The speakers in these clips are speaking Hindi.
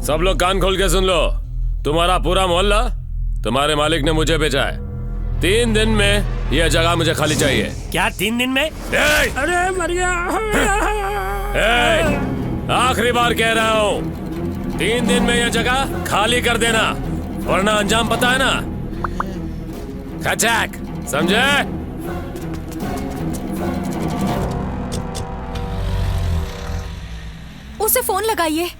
सब लोग कान खोल के सुन लो। तुम्हारा पूरा मोहल्ला तुम्हारे मालिक ने मुझे भेजा है। 3 दिन में यह जगह मुझे खाली चाहिए। क्या 3 दिन में? अरे मर गया। आखिरी बार कह रहा हूँ, 3 दिन में यह जगह खाली कर देना, वरना अंजाम पता है ना। खचाक, समझे? उसे फोन लगाइए।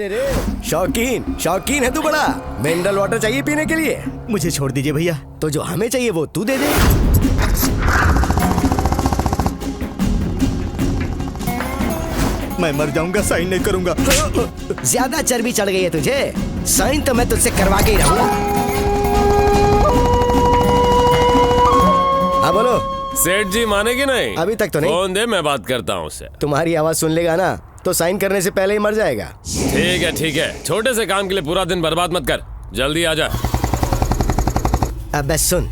रे शौकीन है तू बड़ा। मिनरल वाटर चाहिए पीने के लिए? मुझे छोड़ दीजिए भैया। तो जो हमें चाहिए वो तू दे दे। मैं मर जाऊंगा, साइन नहीं करूंगा। ज्यादा चर्बी चढ़ गई है तुझे, साइन तो मैं तुझसे करवा के ही रहूंगा। हाँ बोलो। सेठ जी मानेगी नहीं? अभी तक तो नहीं। फोन दे, मैं बात करता हूँ उससे। तुम्हारी आवाज सुन लेगा ना तो साइन करने से पहले ही मर जाएगा। ठीक है, छोटे से काम के लिए पूरा दिन बर्बाद मत कर, जल्दी आ जा। अबे सुन,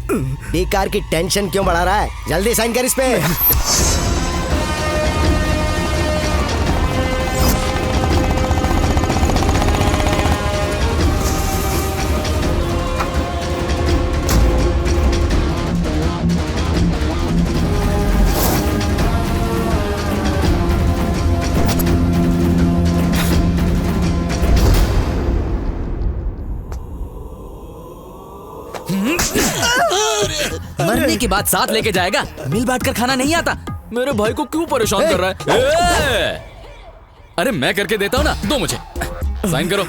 बेकार की टेंशन क्यों बढ़ा रहा है? जल्दी साइन कर इस पे। मरने की बात साथ लेके जाएगा? मिल बांट कर खाना नहीं आता? मेरे भाई को क्यों परेशान कर रहा है? अरे मैं करके देता हूँ ना, दो मुझे। साइन करो।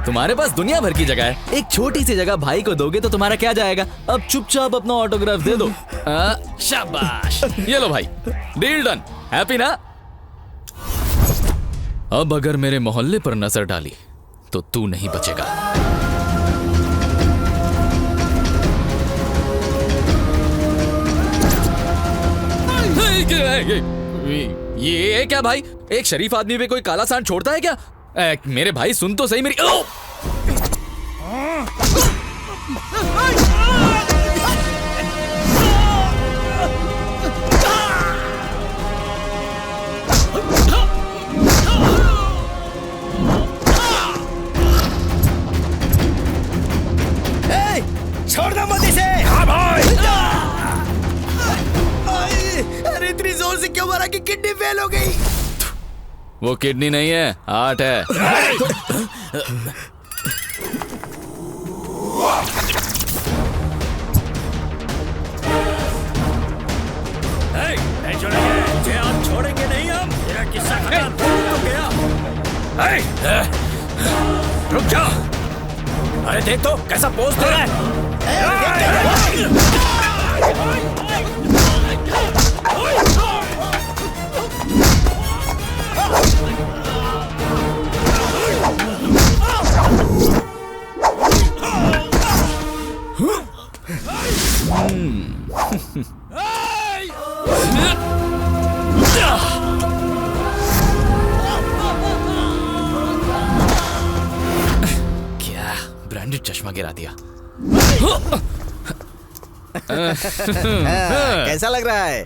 तुम्हारे पास दुनिया भर की जगह है, एक छोटी सी जगह भाई को दोगे तो तुम्हारा क्या जाएगा? अब चुपचाप अपना ऑटोग्राफ दे दो। शाबाश, ये लो भाई, डील डन। हैप्पी ना? अब अगर मेरे मोहल्ले पर नजर डाली तो तू नहीं बचेगा। ये क्या भाई, एक शरीफ आदमी पे कोई काला सांड छोड़ता है क्या? मेरे भाई सुन तो सही मेरी। छोड़ दो मोदी से। हाँ भाई। अरे इतनी जोर से क्यों मारा कि किडनी फेल हो गई? वो किडनी नहीं है, हार्ट है। नहीं छोड़ेंगे तुझे, हम छोड़ेंगे नहीं हम। तेरा किस्सा खत्म हो गया। रुक जा। अरे देख तो कैसा पोज दे रहा है। क्या ब्रांडेड चश्मा गिरा दिया। कैसा लग रहा है?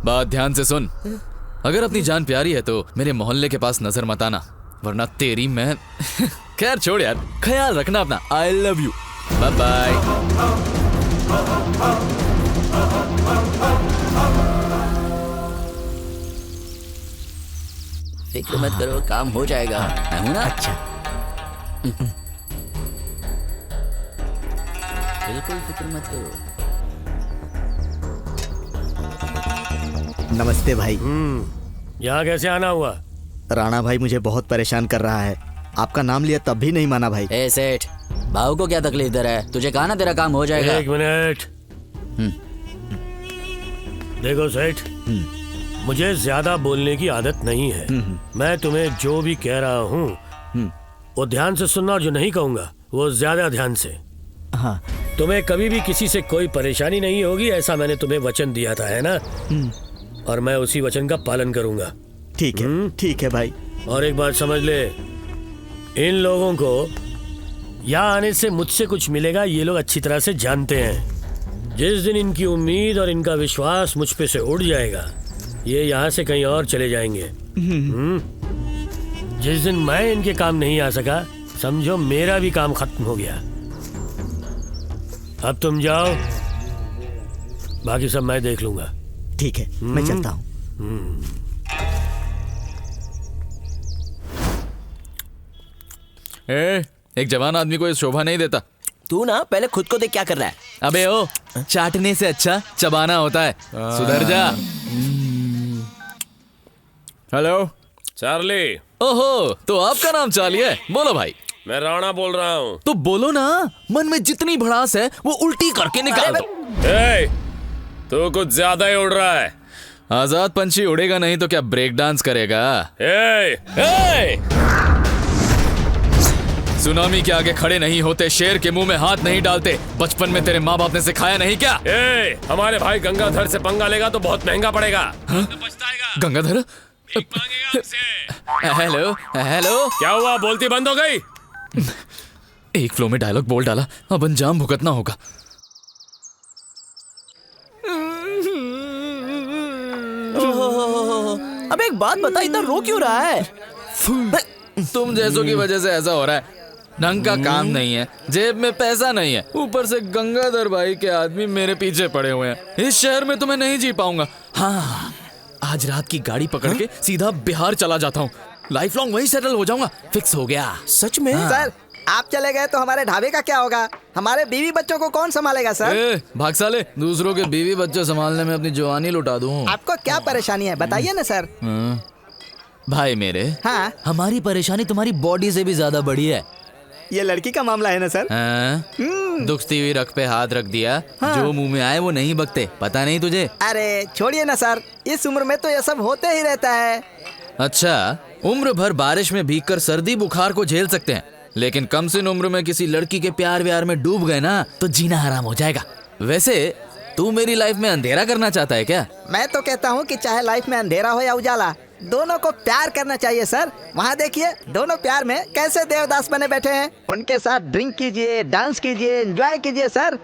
बात ध्यान से सुन। अगर अपनी जान प्यारी है तो मेरे मोहल्ले के पास नजर मत आना, वरना तेरी मैं खैर छोड़ यार, ख्याल रखना अपना। I love you, bye bye. फिक्र मत करो, काम हो जाएगा। मैं हूं ना। अच्छा। बिल्कुल फिक्र मत करो। नमस्ते भाई। यहाँ कैसे आना हुआ? राणा भाई मुझे बहुत परेशान कर रहा है। आपका नाम लिया तब भी नहीं माना भाई। ए सेठ, भाव को क्या तकलीफ दे रहा है? तुझे कहा ना तेरा काम हो जाएगा। एक मिनट। देखो सेठ, मुझे ज्यादा बोलने की आदत नहीं है। मैं तुम्हें जो भी कह रहा हूँ वो ध्यान से सुनना, और जो नहीं कहूँगा वो ज्यादा ध्यान से। हाँ। तुम्हें कभी भी किसी से कोई परेशानी नहीं होगी, ऐसा मैंने तुम्हें वचन दिया था, है ना? और मैं उसी वचन का पालन करूंगा। ठीक है भाई। और एक बात समझ ले, इन लोगों को यहाँ आने से मुझसे कुछ मिलेगा ये लोग अच्छी तरह से जानते हैं। जिस दिन इनकी उम्मीद और इनका विश्वास मुझ पे से उड़ जाएगा, ये यहाँ से कहीं और चले जाएंगे। जिस दिन मैं इनके काम नहीं आ सका, समझो मेरा भी काम खत्म हो गया। अब तुम जाओ, बाकी सब मैं देख लूंगा। ठीक है, मैं चलता हूँ। एक जवान आदमी को ये शोभा नहीं देता। तू ना पहले खुद को देख क्या कर रहा है। अबे ओ, चाटने से अच्छा चबाना होता है। सुधर जा। Hello Charlie. ओहो, तो आपका नाम चार्ली है? बोलो भाई। मैं राणा बोल रहा हूँ। तो बोलो ना, मन में जितनी भड़ास है वो उल्टी करके निकाल दो। ए, तू कुछ ज्यादा ही उड़ रहा है। आजाद पंछी उड़ेगा नहीं तो क्या ब्रेक डांस करेगा? सुनामी के आगे खड़े नहीं होते, शेर के मुंह में हाथ नहीं डालते। बचपन में तेरे माँ बाप ने सिखाया नहीं क्या? हमारे भाई गंगाधर से पंगा लेगा तो बहुत महंगा पड़ेगा। पछताएगा। गंगाधर? हेलो हेलो, क्या हुआ? बोलती बंद हो गई? एक फ्लो में डायलॉग बोल डाला, अब अंजाम भुगतना होगा। अब एक बात बता, इतना रो क्यों रहा है? तुम जैसों की वजह से ऐसा हो रहा है। ढंग का काम नहीं है, जेब में पैसा नहीं है, ऊपर से गंगाधर भाई के आदमी मेरे पीछे पड़े हुए हैं। इस शहर में तो मैं नहीं जी पाऊंगा। हाँ, आज रात की गाड़ी पकड़ के सीधा बिहार चला जाता हूँ। लाइफ लॉन्ग वहीं सेटल हो जाऊंगा। फिक्स हो गया। सच में? सर, आप चले गए तो हमारे ढाबे का क्या होगा? हमारे बीवी बच्चों को कौन संभालेगा सर? भाग साले, दूसरों के बीवी बच्चे संभालने में अपनी जवानी लुटा दूं। आपको क्या परेशानी है बताइए ना सर। भाई मेरे, हाँ, हमारी परेशानी तुम्हारी बॉडी से भी ज्यादा बड़ी है। ये लड़की का मामला है ना सर? दुखती हुई रख पे हाथ रख दिया। जो मुंह में आए वो नहीं बकते, पता नहीं तुझे? अरे छोड़िए ना सर, इस उम्र में तो ये सब होते ही रहता है। अच्छा, उम्र भर बारिश में भीगकर सर्दी बुखार को झेल सकते हैं, लेकिन कम से उम्र में किसी लड़की के प्यार व्यार में डूब गए ना तो जीना हराम हो जाएगा। वैसे तू मेरी लाइफ में अंधेरा करना चाहता है क्या? मैं तो कहता हूँ कि चाहे लाइफ में अंधेरा हो या उजाला, दोनों को प्यार करना चाहिए सर। वहाँ देखिए दोनों प्यार में कैसे देवदास बने बैठे हैं। उनके साथ ड्रिंक कीजिए, डांस कीजिए, एंजॉय कीजिए सर।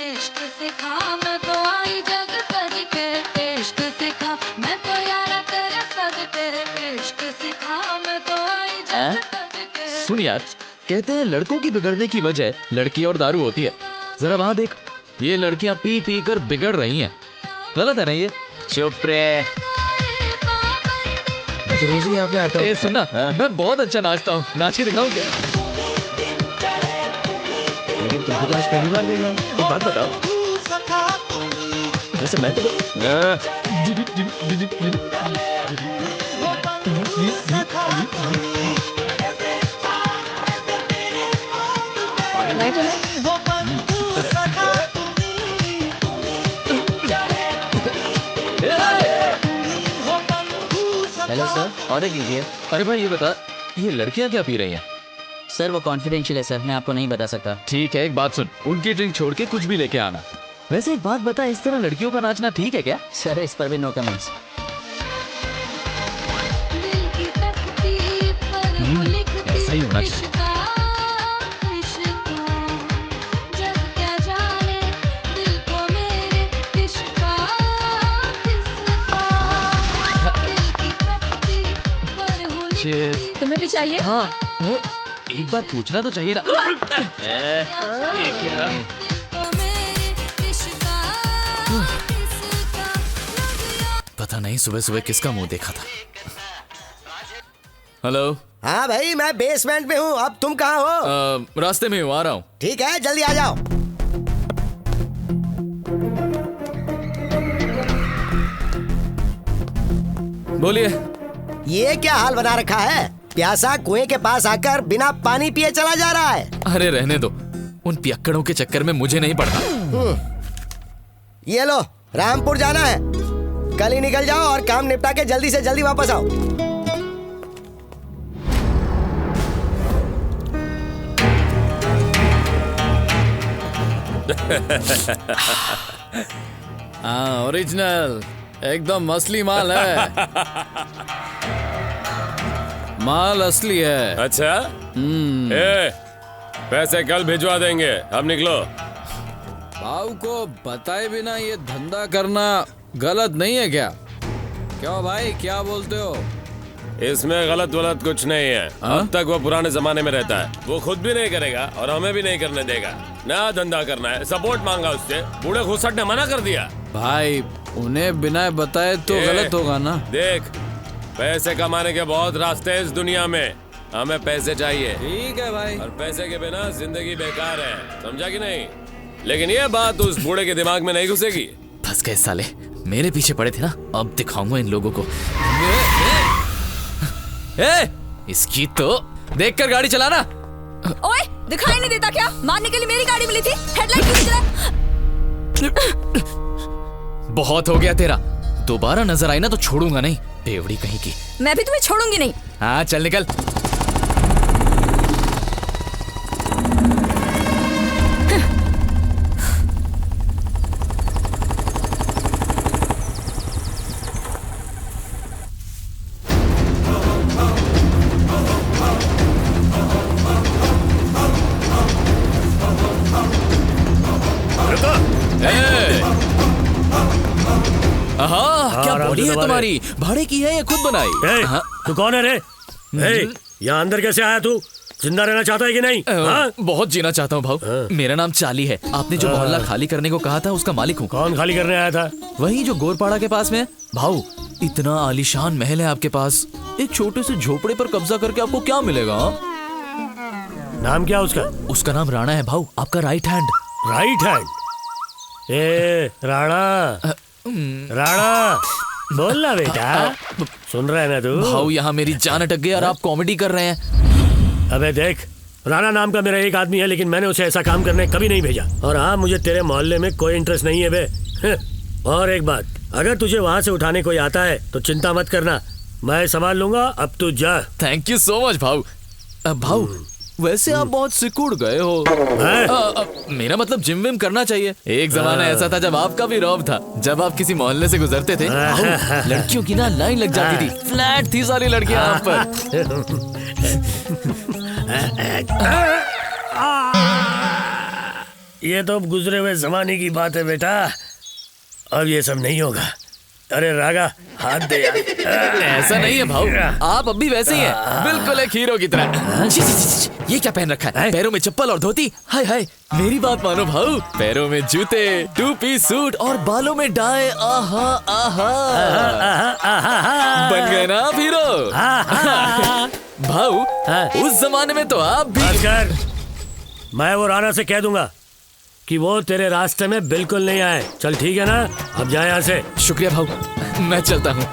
इश्क सिखा मैं तो आई जग करके इश्क सिखा मैं तो यारा तेरे सदके इश्क सिखा मैं तो आई जग करके। सुन यार, कहते हैं लड़कों की बिगड़ने की वजह लड़की और दारू होती है। जरा वहाँ देख, ये लड़कियाँ पी पी कर बिगड़ रही हैं। गलत है ना ये? चुप रे। रोज यहाँ पे आता हूँ। सुनना, मैं बहुत अच्छा नाचता हूँ, नाच के दिखाऊँ क्या? लेकिन तुमको तो आज पहली बार देख रहा हूँ। एक बात बताओ, वैसे मैं तो हेलो सर, ऑर्डर कीजिए। अरे भाई ये बता, ये लड़कियाँ क्या पी रही हैं? सर वो कॉन्फिडेंशियल है सर, मैं आपको नहीं बता सकता। ठीक है, एक बात सुन, उनकी ड्रिंक छोड़ के कुछ भी लेके आना। वैसे एक बात बता, इस तरह लड़कियों का नाचना ठीक है क्या? सर इस पर भी नो कमेंट्स। दिल की तकदीर पर वो लिख ऐसा ही होना दी चाहिए। इश्क जग क्या जाने दिल को मेरे इश्क किसका दिल की तकदीर पर वो लिख Cheers. दी। तुम्हें भी चाहिए? हाँ, एक बार पूछना तो चाहिए ना। दिल को मेरे इश्क किसका पता नहीं सुबह सुबह किसका मुंह देखा था। हेलो, हाँ भाई मैं बेसमेंट में हूँ। अब तुम कहाँ हो? रास्ते में हूँ, आ रहा हूँ। ठीक है जल्दी आ जाओ। बोलिए। ये क्या हाल बना रखा है? प्यासा कुएं के पास आकर बिना पानी पिए चला जा रहा है। अरे रहने दो, उन पियक्कड़ों के चक्कर में मुझे नहीं पड़ना। ये लो, रामपुर जाना है। कल ही निकल जाओ और काम निपटा के जल्दी से जल्दी वापस आओ। हाँ, ओरिजिनल एकदम असली माल है। माल असली है। अच्छा ए, पैसे कल भिजवा देंगे, अब निकलो। भाव को बताए बिना ये धंधा करना गलत नहीं है क्या? क्यों भाई, क्या बोलते हो? इसमें गलत वलत कुछ नहीं है। अब तक वो पुराने जमाने में रहता है, वो खुद भी नहीं करेगा और हमें भी नहीं करने देगा। नया धंधा करना है, सपोर्ट मांगा उससे, बूढ़े खुसट ने मना कर दिया। भाई उन्हें बिना बताए तो ए, गलत होगा ना। देख, पैसे कमाने के बहुत रास्ते हैं इस दुनिया में, हमें पैसे चाहिए। ठीक है भाई। और पैसे के बिना जिंदगी बेकार है, समझा कि नहीं? लेकिन ये बात उस बूढ़े के दिमाग में नहीं घुसेगी। फंस गए साले, मेरे पीछे पड़े थे ना, अब दिखाऊंगा इन लोगों को। ए, इसकी तो देखकर गाड़ी चलाना। ओए, दिखाई नहीं देता क्या? मारने के लिए मेरी गाड़ी मिली थी, हेडलाइट क्यों चला? बहुत हो गया तेरा, दोबारा नजर आई ना तो छोड़ूंगा नहीं, बेवड़ी कहीं की। मैं भी तुम्हें छोड़ूंगी नहीं। हाँ चल निकल। क्या बॉडी है तुम्हारी, भाड़े की है या खुद बनाई? ए, तू कौन है रे? ए, यहाँ अंदर कैसे आया तू? जिंदा रहना चाहता है कि नहीं? हाँ? बहुत जीना चाहता हूँ भाव। मेरा नाम चाली है। आपने जो मोहल्ला खाली करने को कहा था उसका मालिक हूँ। कौन खाली करने आया था? वही जो गोरपाड़ा के पास में है। भाऊ इतना आलीशान महल है आपके पास, एक छोटे से झोपड़े पर कब्जा करके आपको क्या मिलेगा? नाम क्या उसका? उसका नाम राणा है भाऊ, आपका राइट हैंड। Right hand. ए राणा, राणा बोल ना बेटा, सुन रहा है ना तू? भाऊ यहाँ मेरी जान अटक गई और आप कॉमेडी कर रहे हैं। अबे देख, राणा नाम का मेरा एक आदमी है, लेकिन मैंने उसे ऐसा काम करने कभी नहीं भेजा। और हाँ, मुझे तेरे मोहल्ले में कोई इंटरेस्ट नहीं है बे। और एक बात, अगर तुझे वहाँ से उठाने कोई आता है तो चिंता मत करना, मैं संभाल लूंगा। अब तू जा। थैंक यू सो मच भाऊ। भाऊ वैसे आप बहुत सिकुड़ गए हो। मेरा मतलब जिम विम करना चाहिए। एक जमाना ऐसा था जब आपका भी रौब था। जब आप किसी मोहल्ले से गुजरते थे, लड़कियों की ना लाइन लग जाती थी। फ्लैट थी सारी लड़कियां आप पर। ये तो अब गुजरे हुए जमाने की बात है बेटा, अब ये सब नहीं होगा। अरे रागा, हाथ दे यार। ऐसा नहीं है भाऊ, आप अब भी वैसे ही हैं, बिल्कुल एक हीरो की तरह। ये क्या पहन रखा है? पैरों में चप्पल और धोती। हाय हाय, मेरी बात मानो भाऊ, पैरों में जूते, 2 पीस सूट और बालों में डाई। आहा आहा, बन गए ना आप हीरो। भाऊ उस जमाने में तो आप भी। भास्कर, मैं वो राणा से कह दूंगा कि वो तेरे रास्ते में बिल्कुल नहीं आए। चल ठीक है ना, अब जाए यहाँ से। शुक्रिया भाऊ, मैं चलता हूँ।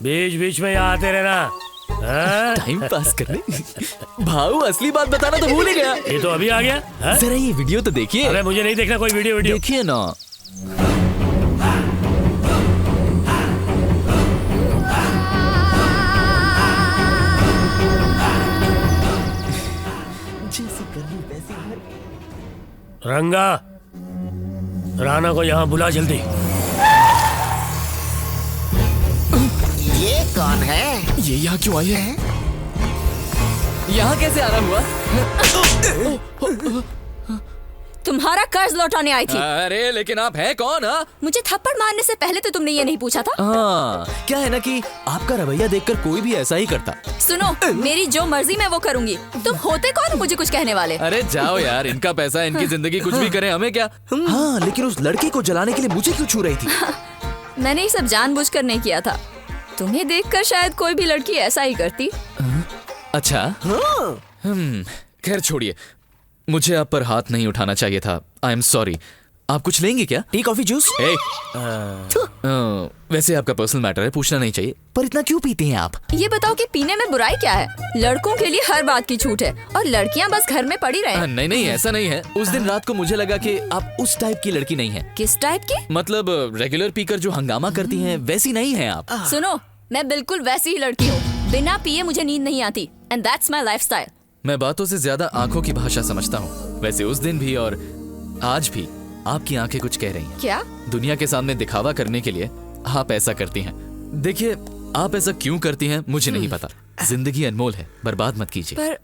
बीच बीच में यहाँ आते रहना। टाइम पास करने। भाऊ असली बात बताना तो भूल ही गया। ये तो अभी आ गया। जरा ये वीडियो तो देखिए। अरे मुझे नहीं देखना कोई वीडियो। देखिए ना। रंगा, राणा को यहाँ बुला जल्दी। ये कौन है? ये यहाँ क्यों आई है? यहाँ कैसे आना हुआ? तुम्हारा कर्ज लौटाने आई थी। अरे लेकिन आप हैं कौन? मुझे थप्पड़ मारने से पहले तो तुमने ये नहीं पूछा था? क्या है ना कि आपका रवैया देखकर कोई भी ऐसा ही करता। सुनो, मेरी जो मर्जी मैं वो करूंगी। तुम होते कौन मुझे कुछ कहने वाले? अरे जाओ यार, इनका पैसा, इनकी जिंदगी, कुछ भी करें, हमें क्या। हाँ, लेकिन उस लड़की को जलाने के लिए मुझे क्यों छू रही थी? मैंने ये सब जानबूझकर नहीं किया था। तुम्हें देखकर शायद कोई भी लड़की ऐसा ही करती। अच्छा, खैर छोड़िए, मुझे आप पर हाथ नहीं उठाना चाहिए था। I am sorry. आप कुछ लेंगे क्या? T, coffee, juice? वैसे आपका पर्सनल मैटर है, पूछना नहीं चाहिए, पर इतना क्यों पीते हैं आप? ये बताओ कि पीने में बुराई क्या है? लड़कों के लिए हर बात की छूट है और लड़कियां बस घर में पड़ी रहे। नहीं नहीं, ऐसा नहीं है। उस दिन रात को मुझे लगा कि आप उस टाइप की लड़की नहीं है। किस टाइप की? मतलब रेगुलर पीकर जो हंगामा करती हैं, वैसी नहीं है आप। सुनो, मैं बिल्कुल वैसी ही लड़की हूँ। बिना पिए मुझे नींद नहीं आती एंड दैट्स माय लाइफस्टाइल। मैं बातों से ज्यादा आंखों की भाषा समझता हूँ। वैसे उस दिन भी और आज भी आपकी आंखें कुछ कह रही हैं। क्या? दुनिया के सामने दिखावा करने के लिए आप ऐसा करती हैं। देखिए, आप ऐसा क्यों करती हैं मुझे नहीं पता। जिंदगी अनमोल है, बर्बाद मत कीजिए। पर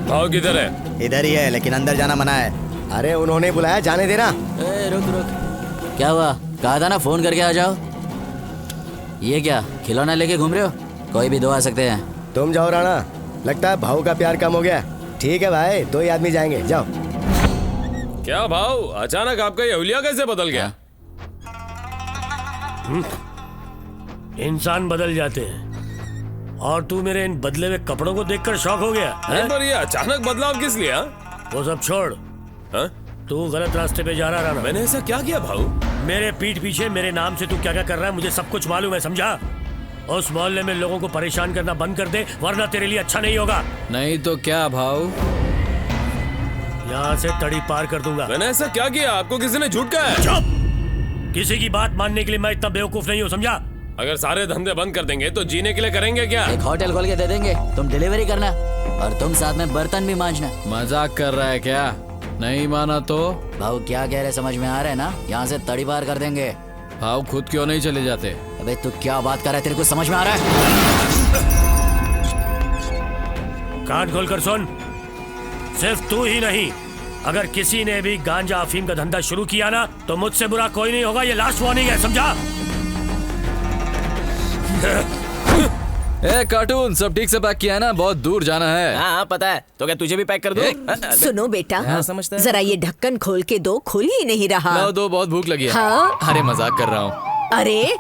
भाव किधर है? इधर ही है, लेकिन अंदर जाना मना है। अरे उन्होंने बुलाया, जाने देना। रुक रुक, क्या हुआ? कहा था ना फोन करके आ जाओ। ये क्या खिलौना लेके घूम रहे हो? कोई भी दो आ सकते हैं। तुम जाओ राणा, लगता है भाऊ का प्यार कम हो गया। ठीक है भाई, 2 ही आदमी जाएंगे, जाओ। क्या भाव, अचानक आपका ये हुलिया कैसे बदल गया? इंसान बदल जाते हैं और तू मेरे इन बदले हुए कपड़ों को देखकर शॉक हो गया है? पर ये अचानक बदलाव किस लिए? वो सब छोड़। हाँ? तू गलत रास्ते पे जा रहा राणा। मैंने ऐसा क्या किया भाऊ? मेरे पीठ पीछे मेरे नाम से तू क्या क्या कर रहा है मुझे सब कुछ मालूम है, समझा? उस मोहल्ले में लोगों को परेशान करना बंद कर दे, वरना तेरे लिए अच्छा नहीं होगा। नहीं तो क्या भाऊ? यहाँ से तड़ी पार कर दूंगा। मैंने ऐसा क्या किया? आपको किसी ने झूठ कहा है? चुप! किसी की बात मानने के लिए मैं इतना बेवकूफ नहीं हूँ, समझा? अगर सारे धंधे बंद कर देंगे तो जीने के लिए करेंगे क्या? एक होटल खोल के दे देंगे, तुम डिलीवरी करना और तुम साथ में बर्तन भी मांजना। मजाक कर रहा है क्या? नहीं माना तो? भाऊ क्या कह रहे समझ में आ रहा है ना? यहाँ से तड़ी पार कर देंगे। भाऊ खुद क्यों नहीं चले जाते? अबे तू क्या बात कर रहा है? तेरे को समझ में आ रहा है? कान खोल कर सुन, सिर्फ तू ही नहीं, अगर किसी ने भी गांजा अफीम का धंधा शुरू किया ना तो मुझसे बुरा कोई नहीं होगा। ये लास्ट वार्निंग है, समझा? ए कार्टून, सब ठीक से पैक किया है ना? बहुत दूर जाना है। हाँ पता है। तो क्या तुझे भी पैक कर दूं? सुनो बेटा, हाँ, समझता है। जरा ये ढक्कन खोल के दो, खुल ही नहीं रहा। लो दो, बहुत भूख लगी है। हाँ? अरे मजाक कर रहा हूँ। अरे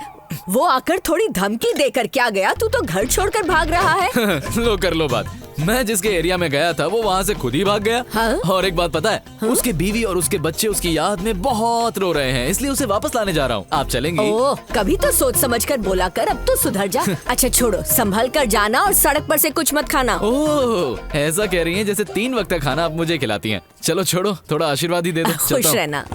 वो आकर थोड़ी धमकी देकर क्या गया? तू तो घर छोड़कर भाग रहा है। लो कर लो बात। मैं जिसके एरिया में गया था वो वहाँ से खुद ही भाग गया। हाँ? और एक बात पता है, उसकी बीवी और उसके बच्चे उसकी याद में बहुत रो रहे हैं, इसलिए उसे वापस लाने जा रहा हूँ। आप चलेंगी? ओह, कभी तो सोच समझ कर बोला कर, अब तो सुधर जा। अच्छा छोड़ो, संभल कर जाना और सड़क पर से कुछ मत खाना। ओह, ऐसा कह रही हैं जैसे 3 वक्त का खाना आप मुझे खिलाती हैं। चलो छोड़ो, थोड़ा आशीर्वाद ही दे दो। चलता खुश हूँ। रहना।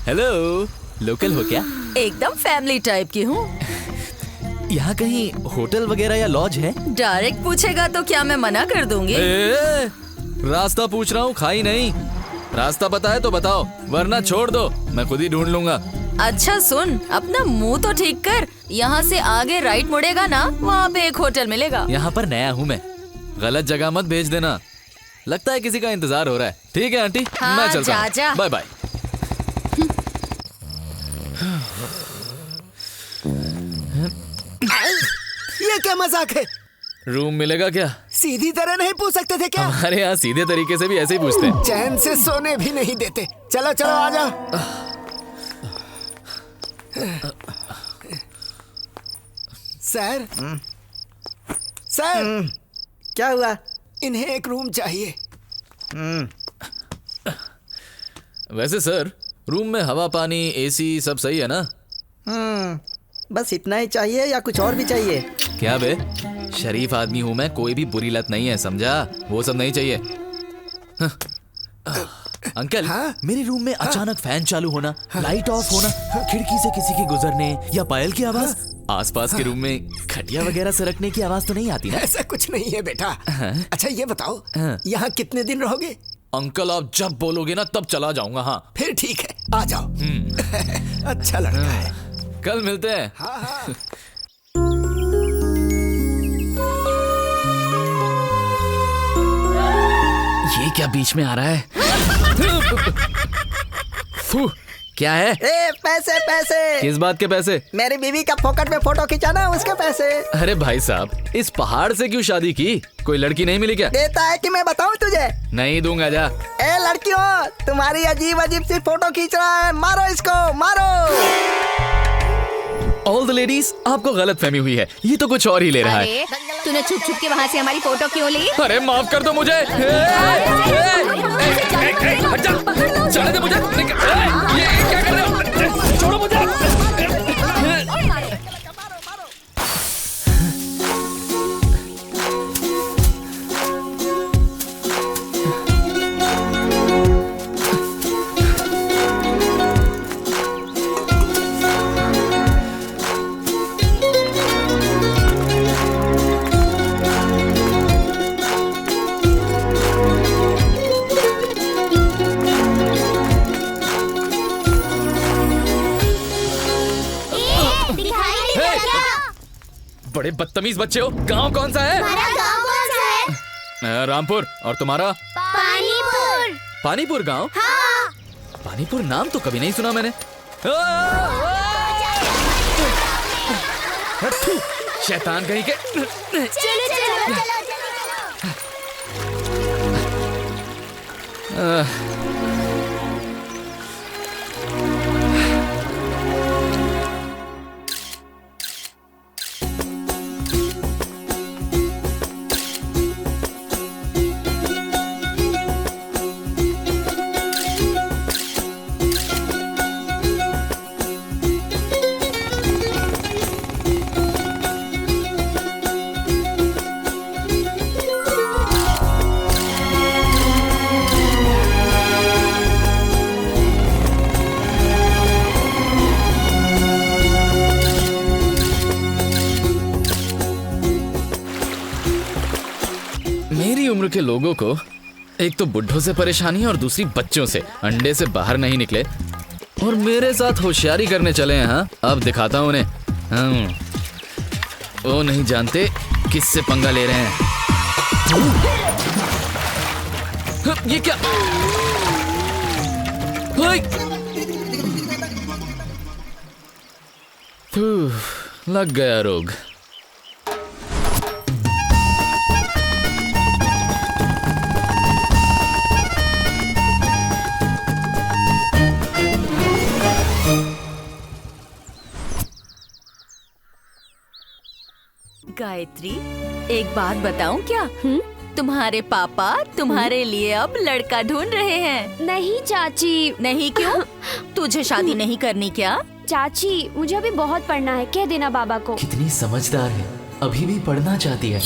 हेलो, लोकल हो क्या? एकदम फैमिली टाइप की हूँ। यहाँ कहीं होटल वगैरह या लॉज है? डायरेक्ट पूछेगा तो क्या मैं मना कर दूंगी? रास्ता पूछ रहा हूँ, खाई नहीं। रास्ता पता है तो बताओ, वरना छोड़ दो, मैं खुद ही ढूंढ लूंगा। अच्छा सुन, अपना मुंह तो ठीक कर। यहाँ से आगे राइट मुड़ेगा ना, वहाँ पे एक होटल मिलेगा। यहाँ पर नया हूँ मैं, गलत जगह मत भेज देना। लगता है किसी का इंतजार हो रहा है। ठीक है आंटी, हाँ, मैं चलता हूँ। जा। Bye bye. ये क्या मजाक है? रूम मिलेगा क्या? सीधी तरह नहीं पूछ सकते थे क्या? हमारे यहाँ सीधे तरीके से भी ऐसे ही पूछते हैं। चैन से सोने भी नहीं देते। चलो चलो आ जाओ। सर, सर, क्या हुआ? इन्हें एक रूम चाहिए। वैसे सर, रूम में हवा पानी एसी सब सही है ना? बस इतना ही चाहिए या कुछ और भी चाहिए? क्या बे, शरीफ आदमी हूँ मैं, कोई भी बुरी लत नहीं है, समझा? वो सब नहीं चाहिए। अंकल, हाँ? मेरे रूम में अचानक फैन चालू होना, लाइट ऑफ होना, खिड़की से किसी के गुजरने या पायल की आवाज, आसपास के रूम में खटिया वगैरह सरकने की आवाज तो नहीं आती ना? ऐसा कुछ नहीं है बेटा। अच्छा ये बताओ, हाँ। यहाँ कितने दिन रहोगे? अंकल आप जब बोलोगे ना तब चला जाऊंगा। हाँ फिर ठीक है, आ जाओ। अच्छा लड़का है। कल मिलते हैं। हाँ हाँ। ये क्या बीच में आ रहा है? फू, क्या है? ए पैसे पैसे। किस बात के पैसे? मेरी बीवी का फोकट में फोटो खिंचाना, उसके पैसे। अरे भाई साहब, इस पहाड़ से क्यों शादी की? कोई लड़की नहीं मिली क्या? देता है कि मैं बताऊं तुझे? नहीं दूंगा, जा। ए लड़कियों, तुम्हारी अजीब अजीब सी फोटो खींच रहा है, मारो इसको, मारो। ऑल द लेडीज, आपको गलत फहमी हुई है, ये तो कुछ और ही ले रहा है। अरे, तूने छुप छुप के वहाँ से हमारी फोटो क्यों ली? अरे माफ कर दो मुझे। जाने दे मुझे। ये क्या कर रहे हो? छोड़ो मुझे। बड़े बदतमीज बच्चे हो। गांव कौन सा है? हमारा गांव कौन सा है? रामपुर। और तुम्हारा? पानीपुर। पानीपुर गांव? हाँ। पानीपुर नाम तो कभी नहीं सुना मैंने। शैतान कहीं के। चलो चलो चलो। उम्र के लोगों को एक तो बुढ़ों से परेशानी और दूसरी बच्चों से, अंडे से बाहर नहीं निकले और मेरे साथ होशियारी करने चले हैं। हाँ, अब दिखाता हूँ उन्हें। वो नहीं जानते किससे पंगा ले रहे हैं। ये क्या? लग गया रोग। गायत्री, एक बात बताऊं क्या? तुम्हारे पापा तुम्हारे लिए अब लड़का ढूंढ रहे हैं। नहीं चाची। नहीं क्यों? तुझे शादी नहीं करनी क्या? चाची, मुझे अभी बहुत पढ़ना है, कह देना बाबा को। कितनी समझदार है, अभी भी पढ़ना चाहती है।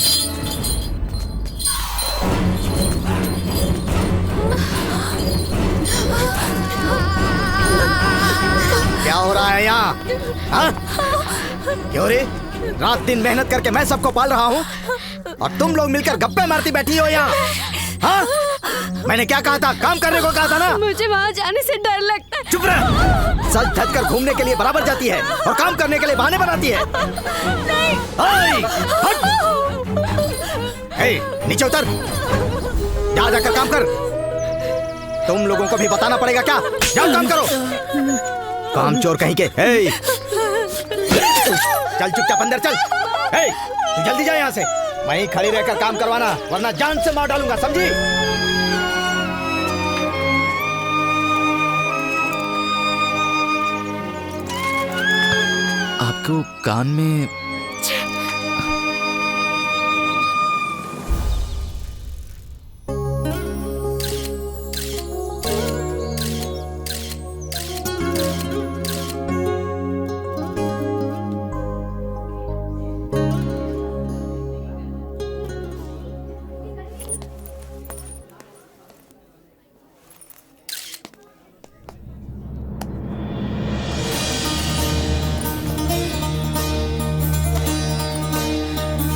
क्या हो रहा है यहाँ? क्यों रे? रात दिन मेहनत करके मैं सबको पाल रहा हूँ और तुम लोग मिलकर गप्पे मारती बैठी हो यहाँ। हाँ? मैंने क्या कहा था? काम करने को कहा था ना? मुझे वहाँ जाने से डर लगता है। चुप रह। सच धज कर घूमने के लिए बराबर जाती है और काम करने के लिए बहाने बनाती है। नहीं। नीचे उतर, जा जाकर काम कर। तुम लोगों को भी बताना पड़ेगा क्या? जाओ काम करो। काम चोर कहीं के। चल चुपचाप अंदर चल। तू जल्दी जा यहाँ से। वहीं खड़ी रहकर काम करवाना, वरना जान से मार डालूंगा, समझी? आपको कान में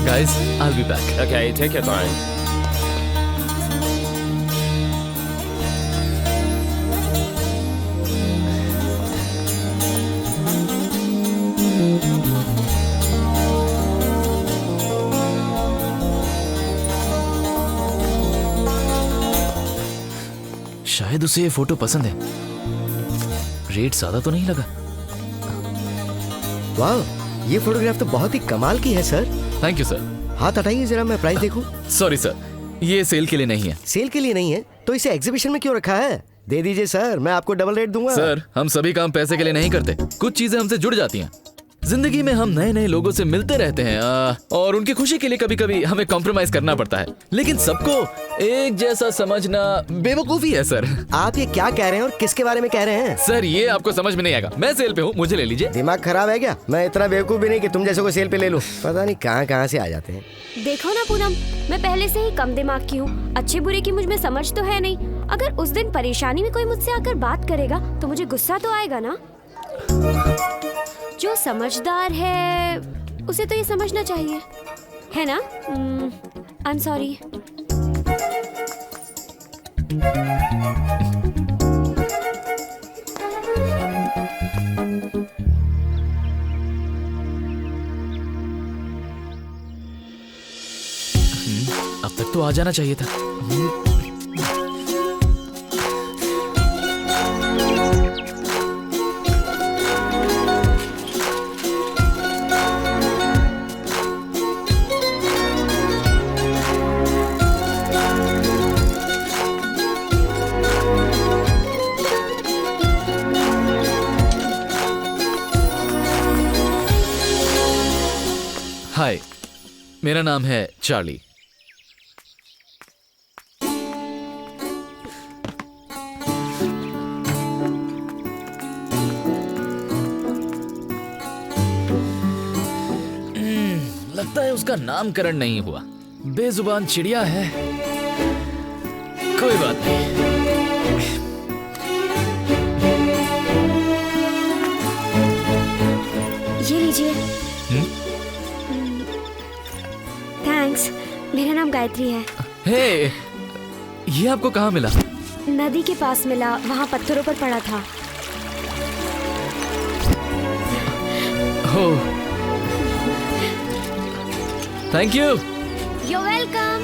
Guys, I'll be back. Okay, take your time. शायद उसे ये फोटो पसंद है। रेट ज्यादा तो नहीं लगा। वाह, ये फोटोग्राफ तो बहुत ही कमाल की है सर। Thank you sir. हाथ हटाइए जरा, मैं प्राइस देखूं। सॉरी सर, ये सेल के लिए नहीं है। सेल के लिए नहीं है तो इसे एग्जीबिशन में क्यों रखा है? दे दीजिए सर, मैं आपको डबल रेट दूंगा। सर, हम सभी काम पैसे के लिए नहीं करते। कुछ चीजें हमसे जुड़ जाती हैं। जिंदगी में हम नए नए लोगों से मिलते रहते हैं और उनकी खुशी के लिए कभी कभी हमें कॉम्प्रोमाइज करना पड़ता है, लेकिन सबको एक जैसा समझना बेवकूफी है सर। आप ये क्या कह रहे हैं और किसके बारे में कह रहे हैं? सर, ये आपको समझ में नहीं आएगा। मैं सेल पे हूँ, मुझे ले लीजिए। दिमाग खराब है क्या? मैं इतना बेवकूफ भी नहीं कि तुम जैसे को सेल पे ले लूं। पता नहीं कहाँ कहाँ से आ जाते हैं। देखो ना पूनम, मैं पहले से ही कम दिमाग की हूँ। अच्छे बुरे की मुझ में समझ तो है नहीं। अगर उस दिन परेशानी में कोई मुझसे आकर बात करेगा तो मुझे गुस्सा तो आएगा ना। जो समझदार है उसे तो ये समझना चाहिए, है ना? I am sorry. अब तक तो आ जाना चाहिए था। हाय, मेरा नाम है चार्ली। लगता है उसका नामकरण नहीं हुआ। बेजुबान चिड़िया है। कोई बात नहीं। ये लीजिए। थैंक्स। मेरा नाम गायत्री है। हे, ये आपको कहाँ मिला? नदी के पास मिला, वहाँ पत्थरों पर पड़ा था। हो, थैंक यू। You're welcome.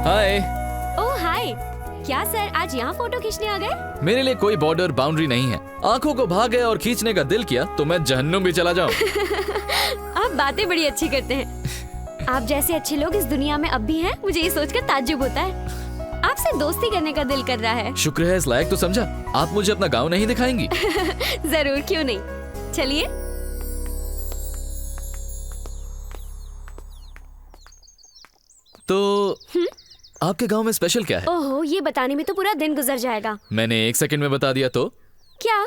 हाय। ओह हाय, क्या सर आज यहाँ फोटो खींचने आ गए? मेरे लिए कोई बॉर्डर बाउंड्री नहीं है। आंखों को भाग गया और खींचने का दिल किया तो मैं जहन्नुम भी चला जाऊं। आप बातें बड़ी अच्छी करते हैं। आप जैसे अच्छे लोग इस दुनिया में अब भी हैं, मुझे ये सोचकर ताज्जुब होता है। आपसे दोस्ती करने का दिल कर रहा है। शुक्र है इस लायक तो समझा। आप मुझे अपना गाँव नहीं दिखाएंगी? जरूर, क्यों नहीं। चलिए। तो आपके गांव में स्पेशल क्या है? ओहो, ये बताने में तो पूरा दिन गुजर जाएगा। मैंने 1 सेकंड में बता दिया तो? क्या?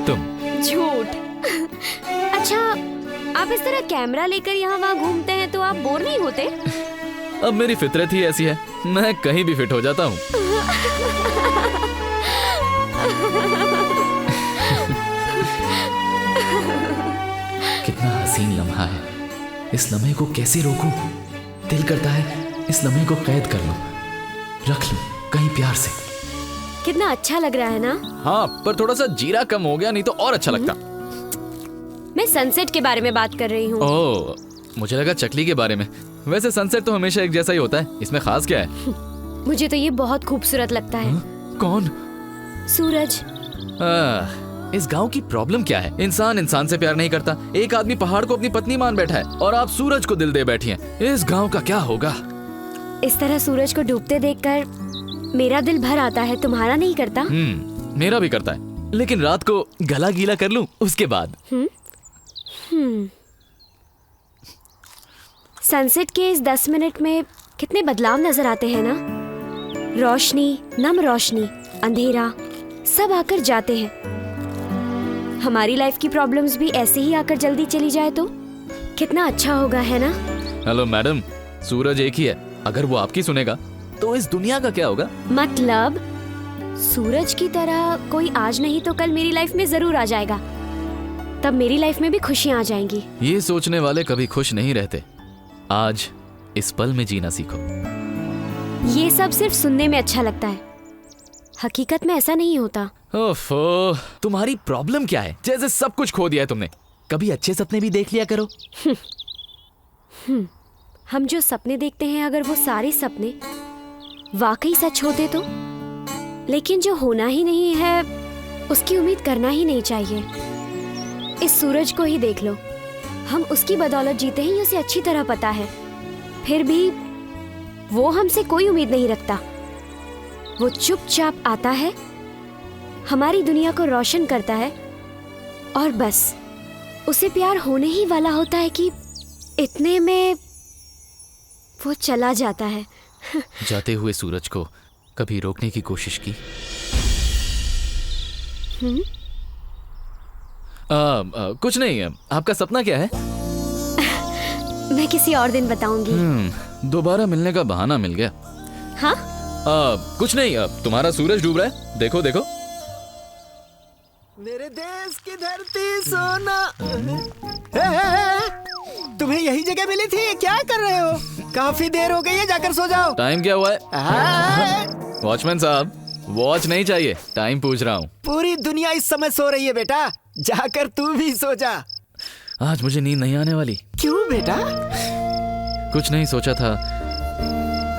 तुम झूठ। अच्छा, आप इस तरह कैमरा लेकर यहाँ वहाँ घूमते हैं तो आप बोर नहीं होते? अब मेरी फितरत ही ऐसी है, मैं कहीं भी फिट हो जाता हूँ। कितना हसीन लम्हा है, इस लम्हे को कैसे रोकूं? दिल करता है इस लम्हे को कैद कर लूं, रख लूं कहीं प्यार से। कितना अच्छा लग रहा है ना? हाँ, पर थोड़ा सा जीरा कम हो गया, नहीं तो और अच्छा लगता। मैं सनसेट के बारे में बात कर रही हूँ। ओह, मुझे लगा चकली के बारे में। वैसे सनसेट तो हमेशा एक जैसा ही होता है, इसमें खास क्या है? मुझे तो ये बहुत खूबसूरत लगता है। कौन? सूरज। इस गांव की प्रॉब्लम क्या है? इंसान इंसान से प्यार नहीं करता। एक आदमी पहाड़ को अपनी पत्नी मान बैठा है और आप सूरज को दिल दे बैठी हैं। इस गांव का क्या होगा? इस तरह सूरज को डूबते देखकर मेरा दिल भर आता है, तुम्हारा नहीं करता? मेरा भी करता है, लेकिन रात को गला गीला कर लूं उसके बाद। सनसेट के इस 10 मिनट में कितने बदलाव नजर आते हैं ना। रोशनी, नम रोशनी, अंधेरा, सब आकर जाते हैं। हमारी लाइफ की प्रॉब्लम्स भी ऐसे ही आकर जल्दी चली जाए तो कितना अच्छा होगा, है ना? हेलो मैडम, सूरज एक ही है, अगर वो आपकी सुनेगा तो इस दुनिया का क्या होगा? मतलब सूरज की तरह कोई आज नहीं तो कल मेरी लाइफ में जरूर आ जाएगा, तब मेरी लाइफ में भी खुशियां आ जाएंगी। ये सोचने वाले कभी खुश नहीं रहते। आज इस पल में जीना सीखो। ये सब सिर्फ सुनने में अच्छा लगता है, हकीकत में ऐसा नहीं होता। ओफो, तुम्हारी प्रॉब्लम क्या है? जैसे सब कुछ खो दिया है तुमने। कभी अच्छे सपने भी देख लिया करो। हम जो सपने देखते हैं, अगर वो सारे सपने वाकई सच होते तो? लेकिन जो होना ही नहीं है उसकी उम्मीद करना ही नहीं चाहिए। इस सूरज को ही देख लो, हम उसकी बदौलत जीते हैं, ये उसे अच्छी तरह पता है। फिर भी वो हमसे कोई उम्मीद नहीं रखता। वो चुपचाप आता है, हमारी दुनिया को रोशन करता है और बस उसे प्यार होने ही वाला होता है कि इतने में वो चला जाता है। जाते हुए सूरज को कभी रोकने की कोशिश की? कुछ नहीं। आपका सपना क्या है? मैं किसी और दिन बताऊंगी। दोबारा मिलने का बहाना मिल गया। हाँ? कुछ नहीं, तुम्हारा सूरज डूब रहा है, देखो देखो। मेरे देश की धरती सोना। तुम्हें यही जगह मिली थी? क्या कर रहे हो? काफी देर हो गई है, जाकर सो जाओ। टाइम क्या हुआ है? वॉचमैन साहब, वॉच नहीं चाहिए, टाइम पूछ रहा हूँ। पूरी दुनिया इस समय सो रही है बेटा, जाकर तू भी सो जा। आज मुझे नींद नहीं आने वाली। क्यों बेटा? कुछ नहीं सोचा था,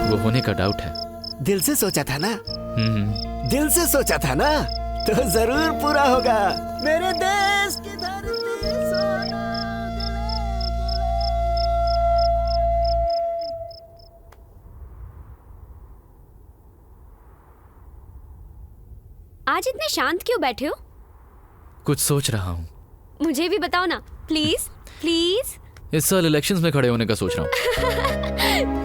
वो होने का डाउट है। दिल से सोचा था ना? दिल से सोचा था ना, तो जरूर पूरा होगा। मेरे देश की धरती सोना। आज इतने शांत क्यों बैठे हो? कुछ सोच रहा हूँ। मुझे भी बताओ ना, प्लीज प्लीज। इस साल इलेक्शंस में खड़े होने का सोच रहा हूँ।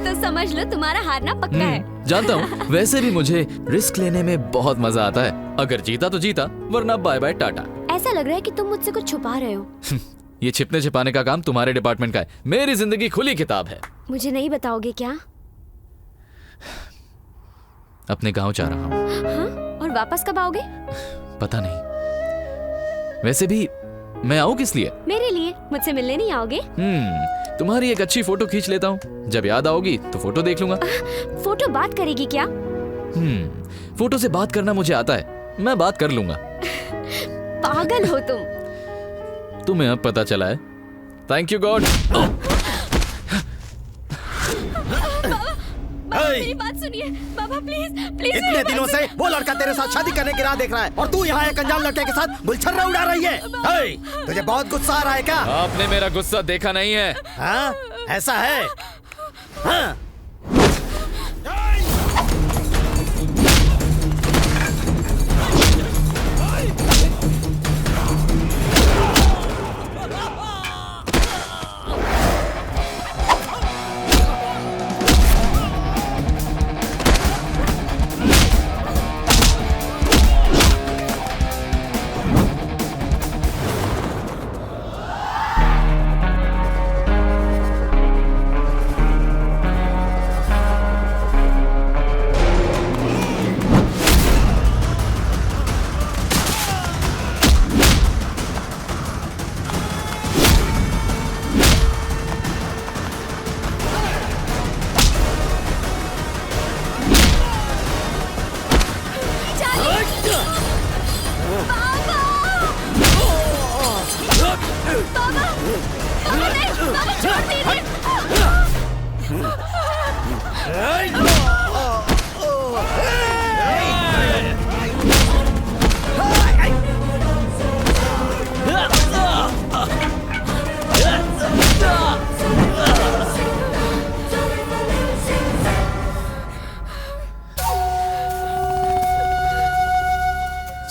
तो समझ लो तुम्हारा हारना पक्का है। जानता हूँ, वैसे भी मुझे रिस्क लेने में बहुत मजा आता है। अगर जीता तो जीता, वरना बाय बाय टाटा। ऐसा लग रहा है कि तुम मुझसे कुछ छुपा रहे हो। ये छिपने छिपाने का काम तुम्हारे डिपार्टमेंट का है, मेरी जिंदगी खुली किताब है। मुझे नहीं बताओगे क्या? अपने गांव जा रहा हूँ। हाँ? और वापस कब आओगे? पता नहीं। वैसे भी मैं आऊँ किस लिए? मेरे लिए। मुझसे मिलने नहीं आओगे? तुम्हारी एक अच्छी फोटो खींच लेता हूँ। जब याद आओगी तो फोटो देख लूंगा। फोटो बात करेगी क्या? फोटो से बात करना मुझे आता है, मैं बात कर लूंगा। पागल हो तुम। तुम्हें अब पता चला है। Thank you God. मेरी बात सुनिए बाबा, प्लीज प्लीज। इतने दिनों से वो लड़का तेरे साथ शादी करने की राह देख रहा है और तू यहाँ एक अनजान लड़के के साथ गुलछर्रा उड़ा रही है। तुझे बहुत गुस्सा आ रहा है क्या? आपने मेरा गुस्सा देखा नहीं है। हाँ? ऐसा है? हाँ?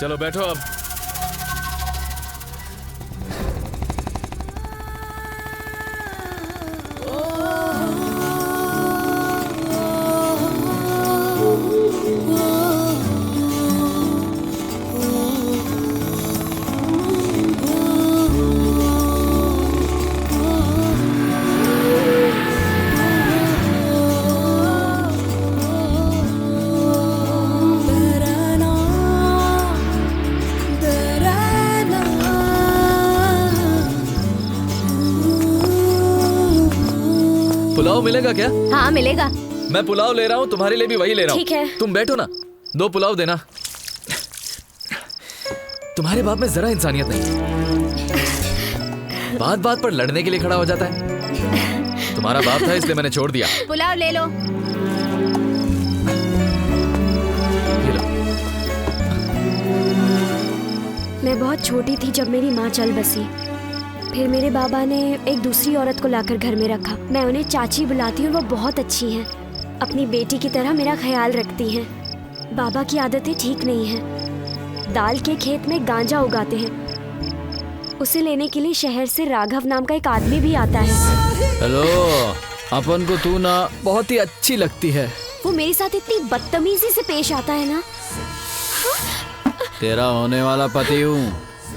चलो बैठो अब। पुलाव मिलेगा क्या? हाँ मिलेगा। मैं पुलाव ले रहा हूँ, तुम्हारे लिए भी वही ले रहा हूँ। ठीक है। तुम बैठो ना, 2 पुलाव देना। तुम्हारे बाप में जरा इंसानियत नहीं। बात बात पर लड़ने के लिए खड़ा हो जाता है। तुम्हारा बाप था इसलिए मैंने छोड़ दिया। पुलाव ले लो। मैं बहुत छोटी थी जब मेरी माँ चल बसी। फिर मेरे बाबा ने एक दूसरी औरत को लाकर घर में रखा। मैं उन्हें चाची बुलाती हूँ, वो बहुत अच्छी हैं। अपनी बेटी की तरह मेरा ख्याल रखती हैं। बाबा की आदतें ठीक नहीं हैं। दाल के खेत में गांजा उगाते हैं। उसे लेने के लिए शहर से राघव नाम का एक आदमी भी आता है। हेलो, अपन को तू ना बहुत ही अच्छी लगती है। वो मेरे साथ इतनी बदतमीजी से पेश आता है ना। तेरा होने वाला पति हूँ,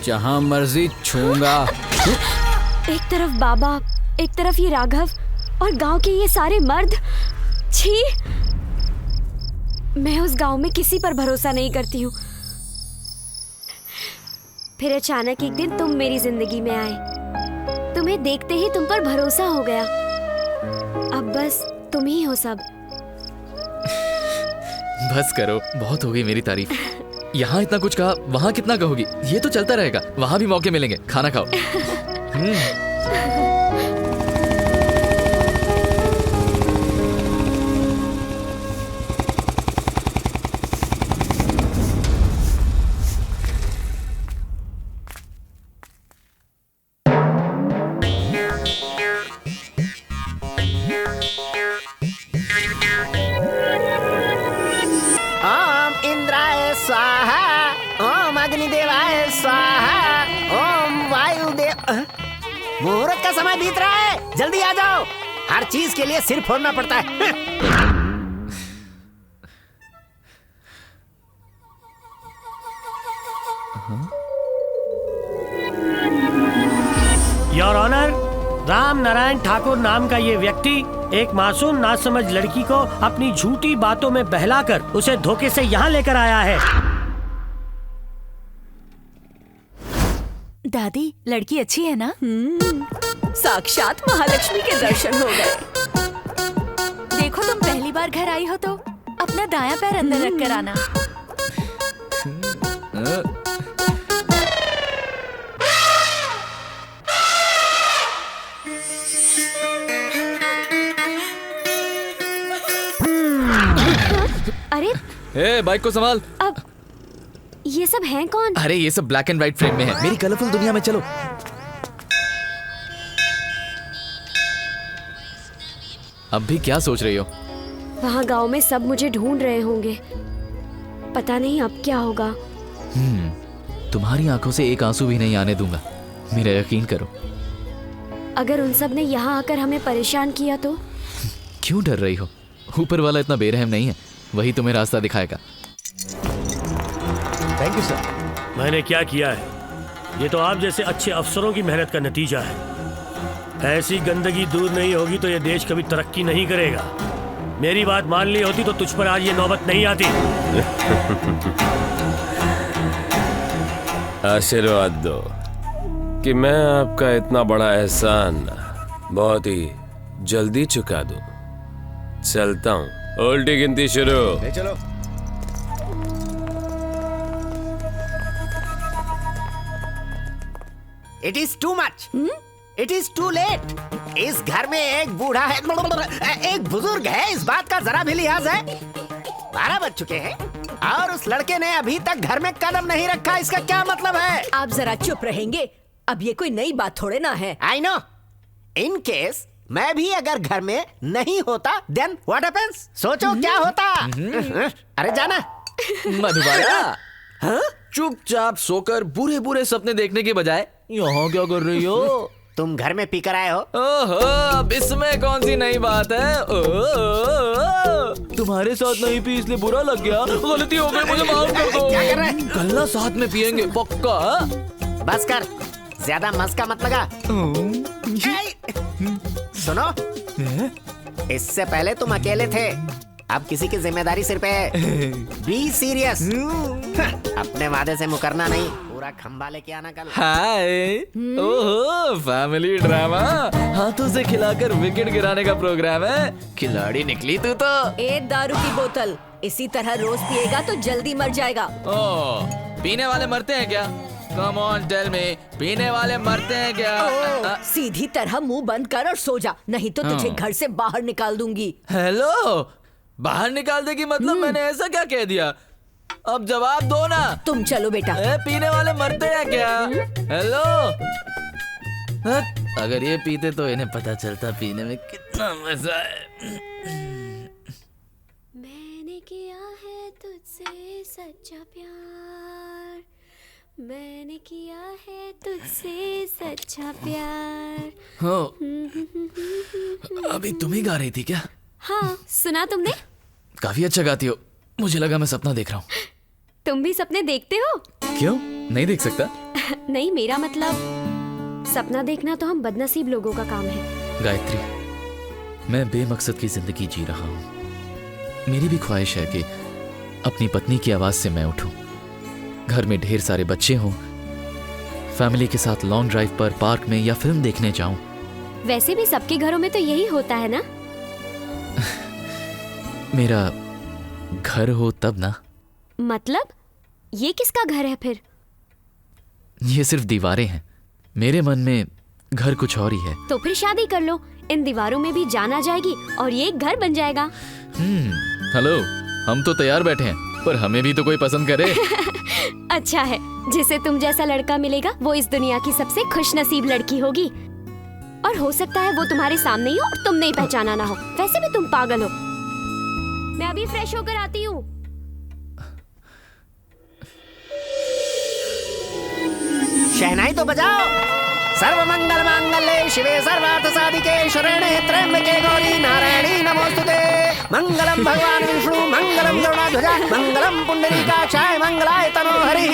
जहाँ मर्जी छूंगा। एक तरफ बाबा, एक तरफ ये राघव और गांव के ये सारे मर्द। छी, मैं उस गांव में किसी पर भरोसा नहीं करती हूँ। फिर अचानक एक दिन तुम मेरी जिंदगी में आए। तुम्हें देखते ही तुम पर भरोसा हो गया। अब बस तुम ही हो सब। बस करो, बहुत हो गई मेरी तारीफ। यहाँ इतना कुछ कहा, वहाँ कितना कहोगी? ये तो चलता रहेगा। वहाँ भी मौके मिलेंगे, खाना खाओ। ओम इंद्राय स्वाहा, ओम अग्निदेवाय स्वाहा, ओम वायुदेव। मुहूर्त का समय बीत रहा है, जल्दी आ जाओ। हर चीज के लिए सिर फोड़ना पड़ता है। योर ऑनर, राम नारायण ठाकुर नाम का ये व्यक्ति एक मासूम नासमझ लड़की को अपनी झूठी बातों में बहलाकर उसे धोखे से यहाँ लेकर आया है। दादी, लड़की अच्छी है ना? साक्षात महालक्ष्मी के दर्शन हो गए। देखो, तुम पहली बार घर आई हो तो अपना दायां पैर अंदर रख कर आना। अरे ए, बाइक को संभाल। अब ये सब हैं कौन? अरे ये सब ब्लैक एंड व्हाइट फ्रेम में है। मेरी कलरफुल दुनिया में चलो। अब भी क्या सोच रही हो? वहाँ गांव में सब मुझे ढूंढ रहे होंगे, पता नहीं अब क्या होगा। तुम्हारी आंखों से एक आंसू भी नहीं आने दूंगा, मेरा यकीन करो। अगर उन सब ने यहाँ आकर हमें परेशान किया तो? क्यों डर रही हो? ऊपर वाला इतना बेरहम नहीं है, वही तुम्हें रास्ता दिखाएगा। Thank you sir. मैंने क्या किया है? ये तो आप जैसे अच्छे अफसरों की मेहनत का नतीजा है। ऐसी गंदगी दूर नहीं होगी तो ये देश कभी तरक्की नहीं करेगा। मेरी बात मान ली होती तो तुझ पर आज ये नौबत नहीं आती। आशीर्वाद दो कि मैं आपका इतना बड़ा एहसान बहुत ही जल्दी चुका दूं। चलता हूँ, उल्टी गिनती शुरू। चलो। It is too much, it is too late. इस घर में एक बूढ़ा है, एक बुजुर्ग है, इस बात का जरा भी लिहाज है। 12 बज चुके हैं और उस लड़के ने अभी तक घर में कदम नहीं रखा। इसका क्या मतलब है? आप जरा चुप रहेंगे? अब ये कोई नई बात थोड़े ना है। I know. इन केस मैं भी अगर घर में नहीं होता, देन व्हाट हैपेंस? सोचो क्या होता। अरे जाना। मधुबाला, चुपचाप सोकर बुरे बुरे सपने देखने के बजाय यहाँ क्या कर रही हो? तुम घर में पीकर आए हो। ओहो, अब इसमें कौन सी नई बात है? तुम्हारे साथ नहीं पी इसलिए बुरा लग गया। गलती हो गई, मुझे माफ कर दो। क्या कर रहे हैं? कल साथ में पियेंगे पक्का। बस कर, ज्यादा मस्का मत लगा। सुनो, इससे पहले तुम अकेले थे, अब किसी की जिम्मेदारी सिर पे है। Be serious. अपने वादे से मुकरना नहीं, पूरा खंबा लेके आना कल। हाय, ओहो, फैमिली ड्रामा। हाथों से खिलाकर विकेट गिराने का प्रोग्राम है। खिलाड़ी निकली तू तो। एक दारू की बोतल इसी तरह रोज पिएगा तो जल्दी मर जाएगा। ओह, पीने वाले मरते हैं क्या? Come on, tell me, पीने वाले मरते हैं क्या? सीधी तरह मुंह बंद कर और सो जा, नहीं तो तुझे घर से बाहर निकाल दूंगी। हेलो, बाहर निकाल देगी मतलब? मैंने ऐसा क्या कह दिया? अब जवाब दो ना। तुम चलो बेटा। पीने वाले मरते हैं क्या? हेलो, अगर ये पीते तो इन्हें पता चलता पीने में कितना मजा है। मैंने किया है तुझसे सच्चा प्यार, मैंने किया है तुझसे सच्चा प्यार। हो, अभी तुम ही गा रही थी क्या? हाँ, सुना तुमने? काफी अच्छा गाती हो। मुझे लगा मैं सपना देख रहा हूँ। तुम भी सपने देखते हो? क्यों नहीं देख सकता? नहीं, मेरा मतलब सपना देखना तो हम बदनसीब लोगों का काम है। गायत्री, मैं बेमकसद की जिंदगी जी रहा हूँ। मेरी भी ख्वाहिश है कि अपनी पत्नी की आवाज से मैं उठूं, घर में ढेर सारे बच्चे हों, फैमिली के साथ लॉन्ग ड्राइव पर, पार्क में या फिल्म देखने जाऊं। वैसे भी सबके घरों में तो यही होता है ना? मेरा घर हो तब ना। मतलब ये किसका घर है फिर? ये सिर्फ दीवारें हैं, मेरे मन में घर कुछ और ही है। तो फिर शादी कर लो, इन दीवारों में भी जान आ जाएगी और ये एक घर बन जाएगा। हेलो, हम तो तैयार बैठे हैं, पर हमें भी तो कोई पसंद करे। अच्छा है, जिसे तुम जैसा लड़का मिलेगा वो इस दुनिया की सबसे खुशनसीब लड़की होगी। और हो सकता है वो तुम्हारे सामने ही हो और तुमने ही पहचाना ना हो। वैसे भी तुम पागल हो। मैं अभी फ्रेश होकर आती हूँ। शहनाई तो बजाओ। सर्व मंगल मांगल्ये शिवे सर्वार्थ साधिके शरण्ये त्र्यंबके गौरी नारायणी नमोस्तुते। मंगलम भगवान विष्णु मंगलम गरुड़ध्वजा मंगलम पुंडरीकाक्षाय मंगलाय तनोहरि।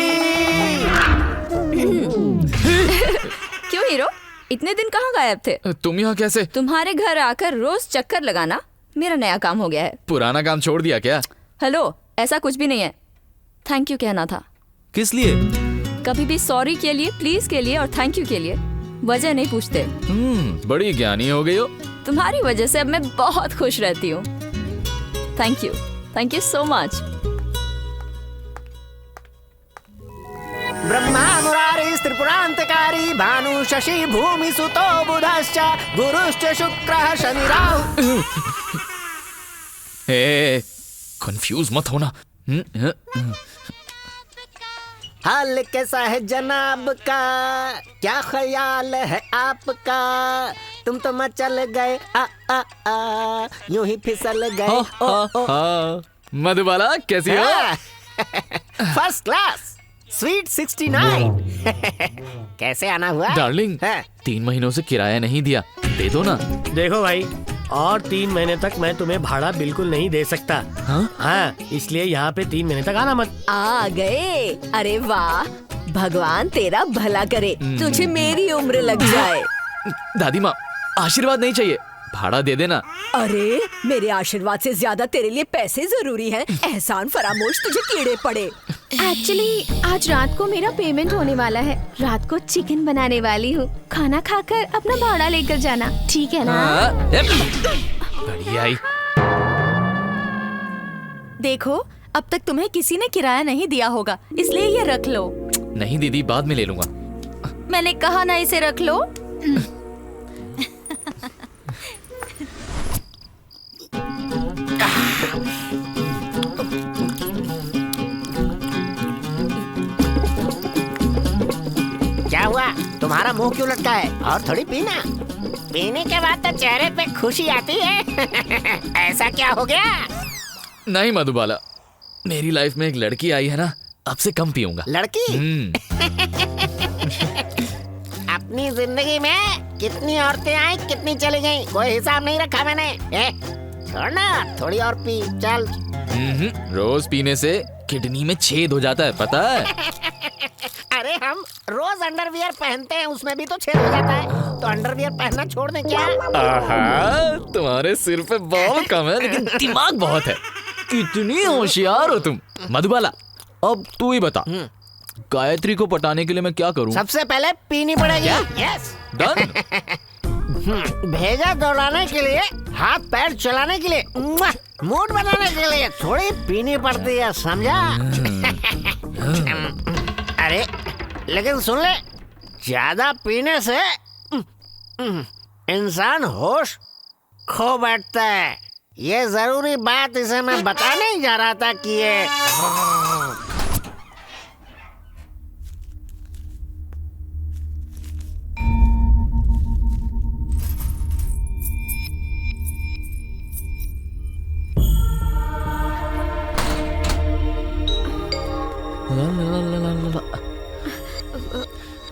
क्यों हीरो, इतने दिन कहाँ गायब थे? तुम यहाँ कैसे? तुम्हारे घर आकर रोज चक्कर लगाना मेरा नया काम हो गया है। पुराना काम छोड़ दिया क्या? हेलो, ऐसा कुछ भी नहीं है। थैंक यू कहना था। किस लिए? कभी भी सॉरी के लिए, प्लीज के लिए और थैंक यू के लिए वजह नहीं पूछते। बड़ी ज्ञानी हो गई हो। तुम्हारी वजह से अब मैं बहुत खुश रहती हूँ। Thank you so much. Brahma Murari Tripurantakari Bhanu Shashi भूमि सुतो बुधश्च गुरुश्च शुक्रः शनि राहु। कंफ्यूज मत होना। हाल कैसा है जनाब का, क्या ख्याल है आपका, तुम तो मचल गए आ यूं ही फिसल गए। मधुबाला कैसी हो? First class, sweet 69। कैसे आना हुआ? डार्लिंग, 3 महीनों से किराया नहीं दिया, दे दो ना। देखो भाई, और 3 महीने तक मैं तुम्हें भाड़ा बिल्कुल नहीं दे सकता। हाँ, इसलिए यहाँ पे 3 महीने तक आना मत। आ गए? अरे वाह, भगवान तेरा भला करे, तुझे मेरी उम्र लग जाए। दादी माँ, आशीर्वाद नहीं चाहिए, भाड़ा दे देना। अरे मेरे आशीर्वाद से ज्यादा तेरे लिए पैसे जरूरी हैं। एहसान फरामोश, तुझे कीड़े पड़े। एक्चुअली आज रात को मेरा पेमेंट होने वाला है। रात को चिकन बनाने वाली हूँ। खाना खाकर अपना भाड़ा लेकर जाना, ठीक है ना? बढ़िया ही। देखो, अब तक तुम्हें किसी ने किराया नहीं दिया होगा, इसलिए ये रख लो। नहीं दीदी, बाद में ले लूंगा। मैंने कहा ना इसे रख लो। क्या हुआ? तुम्हारा मुंह क्यों लटका है? और थोड़ी पीना। पीने के बाद तो चेहरे पे खुशी आती है। ऐसा क्या हो गया? नहीं मधुबाला, मेरी लाइफ में एक लड़की आई है ना, अब से कम पीऊंगा। लड़की? अपनी जिंदगी में कितनी औरतें आई, कितनी चली गई, कोई हिसाब नहीं रखा मैंने। छोड़ ना, थोड़ी और पी, चल। रोज पीने से किडनी में छेद हो जाता है, पता है? अरे हम रोज अंडरवियर पहनते हैं, उसमें भी तो छेद हो जाता है, तो अंडरवियर पहनना छोड़ दे क्या? आहा, तुम्हारे सिर पे बाल कम है लेकिन दिमाग बहुत है। कितनी होशियार हो तुम। मधुबाला, अब तू ही बता, गायत्री को पटाने के लिए मैं क्या करूं? सबसे पहले पीनी पड़ेगी। Yes, done. भेजा दौड़ाने के लिए, हाथ पैर चलाने के लिए, मूड बनाने के लिए थोड़ी पीनी पड़ती है, समझा? अरे लेकिन सुन ले, ज्यादा पीने से इंसान होश खो बैठता है। ये जरूरी बात इसे मैं बताने ही जा रहा था कि ये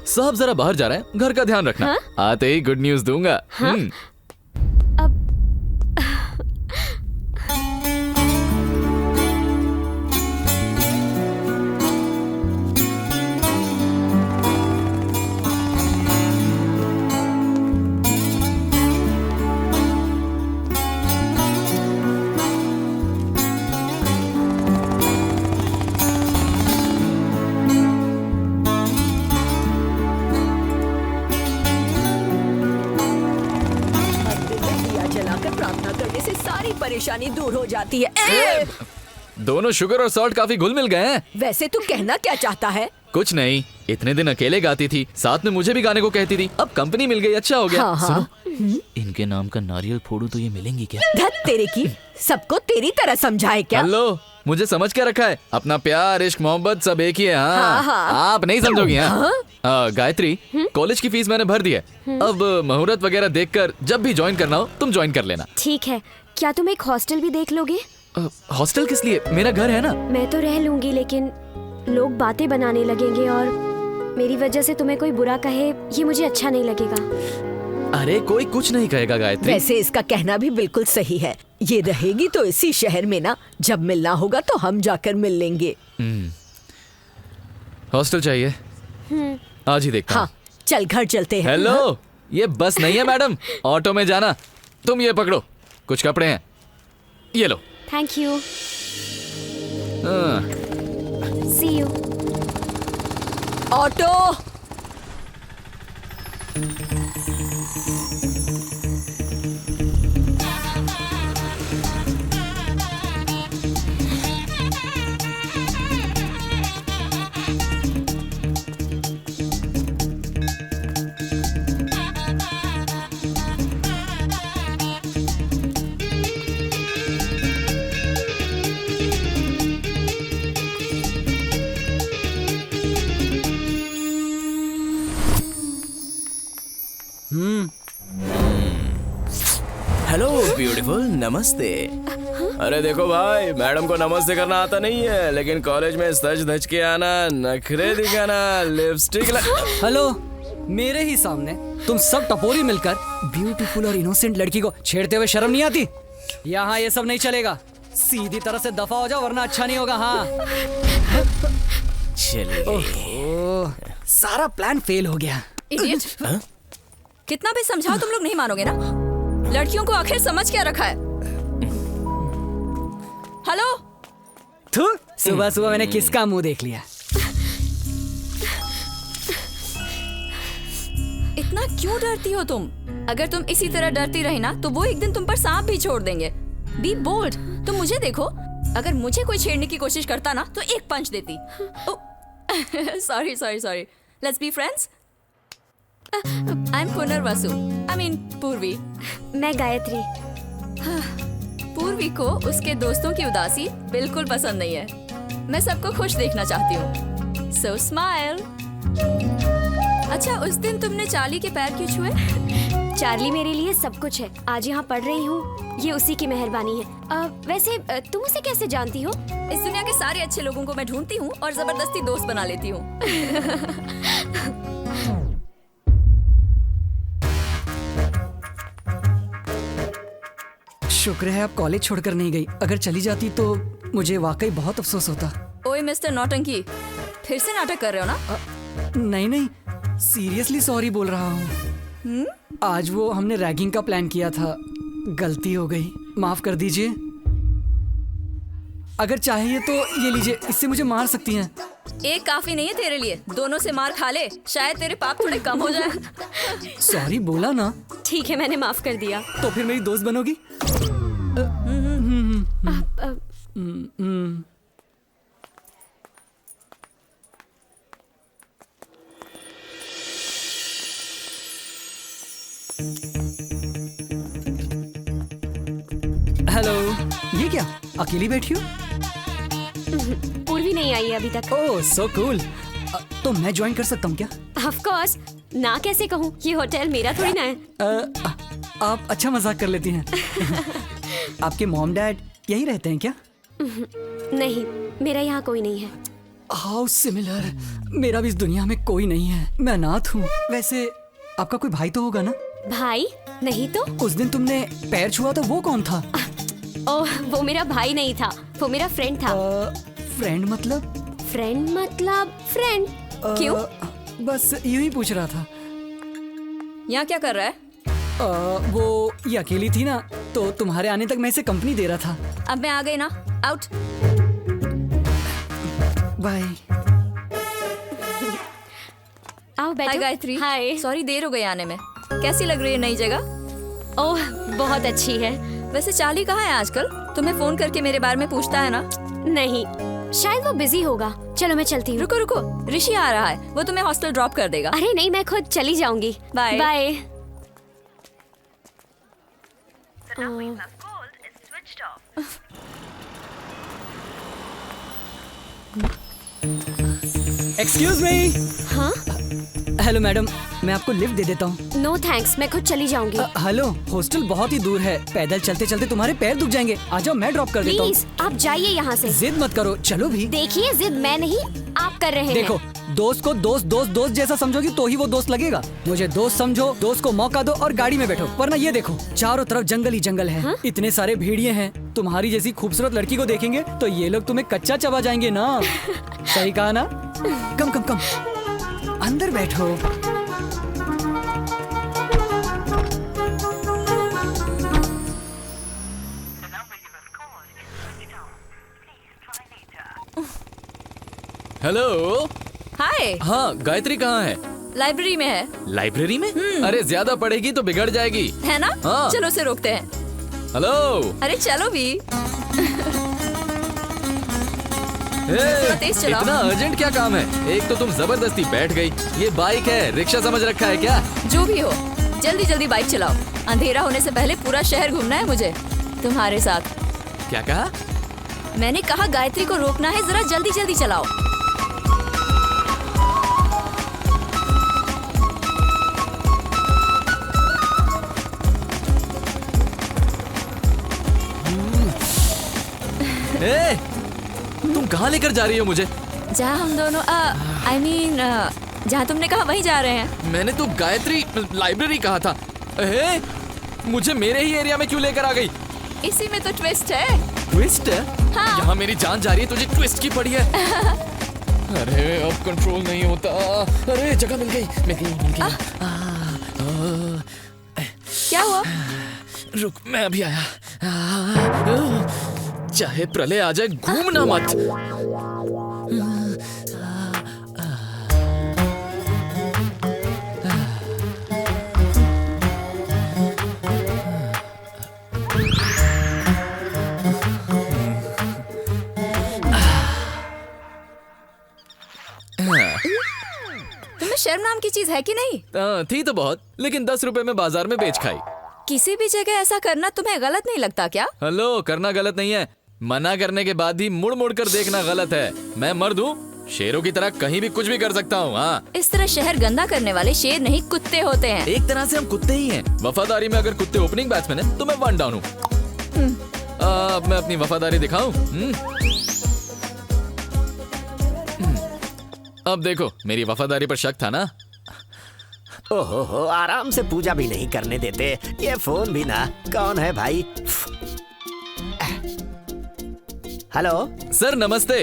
सब जरा बाहर जा रहे हैं, घर का ध्यान रखना। आते ही गुड न्यूज दूंगा। परेशानी दूर हो जाती है। दोनों शुगर और सॉल्ट काफी घुल मिल गए हैं। वैसे तू कहना क्या चाहता है? कुछ नहीं, इतने दिन अकेले गाती थी, साथ में मुझे भी गाने को कहती थी, अब कंपनी मिल गई, अच्छा हो गया। हाँ, सुनो, इनके नाम का नारियल फोड़ू तो ये मिलेंगी क्या? धत तेरे की, सबको तेरी तरह समझाए क्या? हेलो, मुझे समझ के रखा है, अपना प्यार इश्क मोहब्बत सब एक ही है। हाँ, आप नहीं समझोगी। गायत्री, कॉलेज की फीस मैंने भर दी है, अब मुहूर्त वगैरह देखकर जब भी ज्वाइन करना हो तुम ज्वाइन कर लेना। ठीक है, क्या तुम एक हॉस्टल भी देख लोगे? हॉस्टल किस लिए? मेरा घर है ना। मैं तो रह लूंगी, लेकिन लोग बातें बनाने लगेंगे और मेरी वजह से तुम्हें कोई बुरा कहे, ये मुझे अच्छा नहीं लगेगा। अरे कोई कुछ नहीं कहेगा गायत्री। वैसे इसका कहना भी बिल्कुल सही है, ये रहेगी तो इसी शहर में ना, जब मिलना होगा तो हम जाकर मिल लेंगे। हॉस्टल चाहिए? आज ही देखता हूँ। हाँ, चल घर चलते हैं। हेलो, ये बस नहीं है मैडम, ऑटो में जाना। तुम ये पकड़ो, कुछ कपड़े हैं, ये लो। Thank you. हाँ। सी यू। ऑटो। हेलो ब्यूटीफुल, नमस्ते। अरे देखो भाई, मैडम को नमस्ते करना आता नहीं है, लेकिन कॉलेज में सज धज के आना, नखरे दिखाना, लिपस्टिक हेलो, मेरे ही सामने तुम सब टपोरी मिलकर ब्यूटीफुल और इनोसेंट लड़की को छेड़ते हुए शर्म नहीं आती? यहाँ ये सब नहीं चलेगा, सीधी तरह से दफा हो जाओ वरना अच्छा नहीं होगा। हाँ चलिए। सारा प्लान फेल हो गया। इडियट। कितना भी समझाओ तुम लोग नहीं मानोगे ना। लड़कियों को आखिर समझ क्या रखा है। हेलो। सुबह सुबह मैंने किसका मुंह देख लिया। इतना क्यों डरती हो तुम? अगर तुम इसी तरह डरती रही ना तो वो एक दिन तुम पर सांप भी छोड़ देंगे। Be bold. तुम मुझे देखो, अगर मुझे कोई छेड़ने की कोशिश करता ना तो एक पंच देती। Sorry. Let's be friends. I am Punarvasu, I mean पूर्वी। मैं गायत्री। पूर्वी को उसके दोस्तों की उदासी बिल्कुल पसंद नहीं है। मैं सबको खुश देखना चाहती हूँ। सो स्माइल। अच्छा, उस दिन तुमने चार्ली के पैर क्यों छुए? चार्ली मेरे लिए सब कुछ है। आज यहाँ पढ़ रही हूँ, ये उसी की मेहरबानी है। वैसे तुम उसे कैसे जानती हो? इस दुनिया के सारे अच्छे लोगों को मैं ढूंढती हूँ और जबरदस्ती दोस्त बना लेती हूँ। शुक्र है आप कॉलेज छोड़कर नहीं गई, अगर चली जाती तो मुझे वाकई बहुत अफसोस होता। ओए मिस्टर नौटंकी, फिर से नाटक कर रहे हो ना? नहीं, सीरियसली सॉरी बोल रहा हूँ। आज वो हमने रैगिंग का प्लान किया था, गलती हो गई, माफ कर दीजिए। अगर चाहिए तो ये लीजिए, इससे मुझे मार सकती हैं। एक काफी नहीं है तेरे लिए, दोनों से मार खा ले, शायद तेरे पाप थोड़े कम हो जाए। सॉरी बोला ना। ठीक है, मैंने माफ कर दिया। तो फिर मेरी दोस्त बनोगी? हेलो, ये क्या अकेली बैठी हो? पूर्वी नहीं आई है अभी तक। ओह सो कूल। तो मैं ज्वाइन कर सकता हूँ क्या? ऑफ कोर्स, ना कैसे कहूँ, ये होटल मेरा थोड़ी ना है। आप अच्छा मजाक कर लेती हैं। आपके मॉम डैड यही रहते हैं क्या? नहीं, मेरा यहाँ कोई नहीं है। हाउ सिमिलर, मेरा भी इस दुनिया में कोई नहीं है, मैं अनाथ हूँ। वैसे आपका कोई भाई तो होगा ना? भाई नहीं तो? उस दिन तुमने पैर छुआ था, वो कौन था? ओह, वो मेरा भाई नहीं था, वो मेरा फ्रेंड था। फ्रेंड मतलब? फ्रेंड मतलब फ्रेंड। क्यों? बस यूं ही पूछ रहा था। यहाँ क्या कर रहा है? वो ये अकेली थी ना, तो तुम्हारे आने तक मैं इसे कंपनी दे रहा था। अब मैं आ गई ना, आउट। बाय। आओ बैठो। हाय गायत्री। हाय। सॉरी देर हो गई आने में। कैसी लग रही है नई जगह? ओह, बहुत अच्छी है। वैसे चार्ली कहाँ है आजकल? तुम्हें फोन करके मेरे बारे में पूछता है ना? नहीं, शायद वो बिजी होगा। चलो मैं चलती हूँ। रुको, ऋषि आ रहा है, वो तुम्हें हॉस्टल ड्रॉप कर देगा। अरे नहीं, मैं खुद चली जाऊंगी। Bye bye. Excuse me. हाँ? हेलो मैडम, मैं आपको लिफ्ट दे देता हूँ। नो थैंक्स, मैं खुद चली जाऊंगी। हेलो, हॉस्टल बहुत ही दूर है, पैदल चलते चलते तुम्हारे पैर दुख जाएंगे। आ जाओ, मैं ड्रॉप कर देता हूँ। प्लीज आप जाइए यहाँ से। जिद मत करो, चलो भी। देखिए, जिद मैं नहीं, आप कर रहे हैं। देखो, दोस्त को दोस्त जैसा समझोगी तो ही वो दोस्त लगेगा। मुझे दोस्त समझो, दोस्त को मौका दो और गाड़ी में बैठो, वरना ये देखो चारों तरफ जंगल ही जंगल है। हाँ? इतने सारे भेड़िए हैं, तुम्हारी जैसी खूबसूरत लड़की को देखेंगे तो ये लोग तुम्हें कच्चा चबा जाएंगे ना। सही कहा ना? कम अंदर बैठो। हेलो। हाय। हाँ, गायत्री कहाँ है? लाइब्रेरी में है। लाइब्रेरी में? अरे ज्यादा पढ़ेगी तो बिगड़ जाएगी। है ना? हाँ। चलो उसे रोकते हैं। हेलो। अरे चलो भी। तेज चलाओ। इतना अर्जेंट क्या काम है? एक तो तुम जबरदस्ती बैठ गई। ये बाइक है, रिक्शा समझ रखा है क्या? जो भी हो, जल्दी जल्दी बाइक चलाओ। अंधेरा होने से पहले पूरा शहर घूमना है मुझे तुम्हारे साथ। क्या कहा? मैंने कहा गायत्री को रोकना है, जरा जल्दी जल्दी चलाओ। ए, तुम कहाँ लेकर जा रही हो मुझे? जहाँ हम दोनों I mean, जहाँ तुमने कहा वहीं जा रहे हैं। मैंने तो गायत्री लाइब्रेरी कहा था। ए, मुझे मेरे ही एरिया में क्यों लेकर आ गई? इसी में तो ट्विस्ट है। ट्विस्ट है? हाँ। यहाँ मेरी जान जा रही है, तुझे ट्विस्ट की पड़ी है। अरे अब कंट्रोल नहीं होता। अरे जगह मिल गई, मिल गई। क्या हुआ? रुक, मैं अभी आया। चाहे प्रलय आ जाए, घूमना मत। तुम्हें शर्म नाम की चीज है कि नहीं? थी तो बहुत, लेकिन 10 रुपए में बाजार में बेच खाई। किसी भी जगह ऐसा करना तुम्हें गलत नहीं लगता क्या? हेलो, करना गलत नहीं है, मना करने के बाद भी मुड़ मुड़ कर देखना गलत है। मैं मर्द हूँ, शेरों की तरह कहीं भी कुछ भी कर सकता हूँ। हाँ, इस तरह शहर गंदा करने वाले शेर नहीं कुत्ते होते हैं। एक तरह से हम कुत्ते ही हैं। वफादारी में अगर कुत्ते ओपनिंग बैट्समैन है तो मैं 1 डाउन हूँ। अब मैं अपनी वफादारी दिखाऊं? अब देखो, मेरी वफादारी पर शक था ना? ओहो, आराम से पूजा भी नहीं करने देते। ये फोन भी ना। कौन है भाई? हेलो सर, नमस्ते।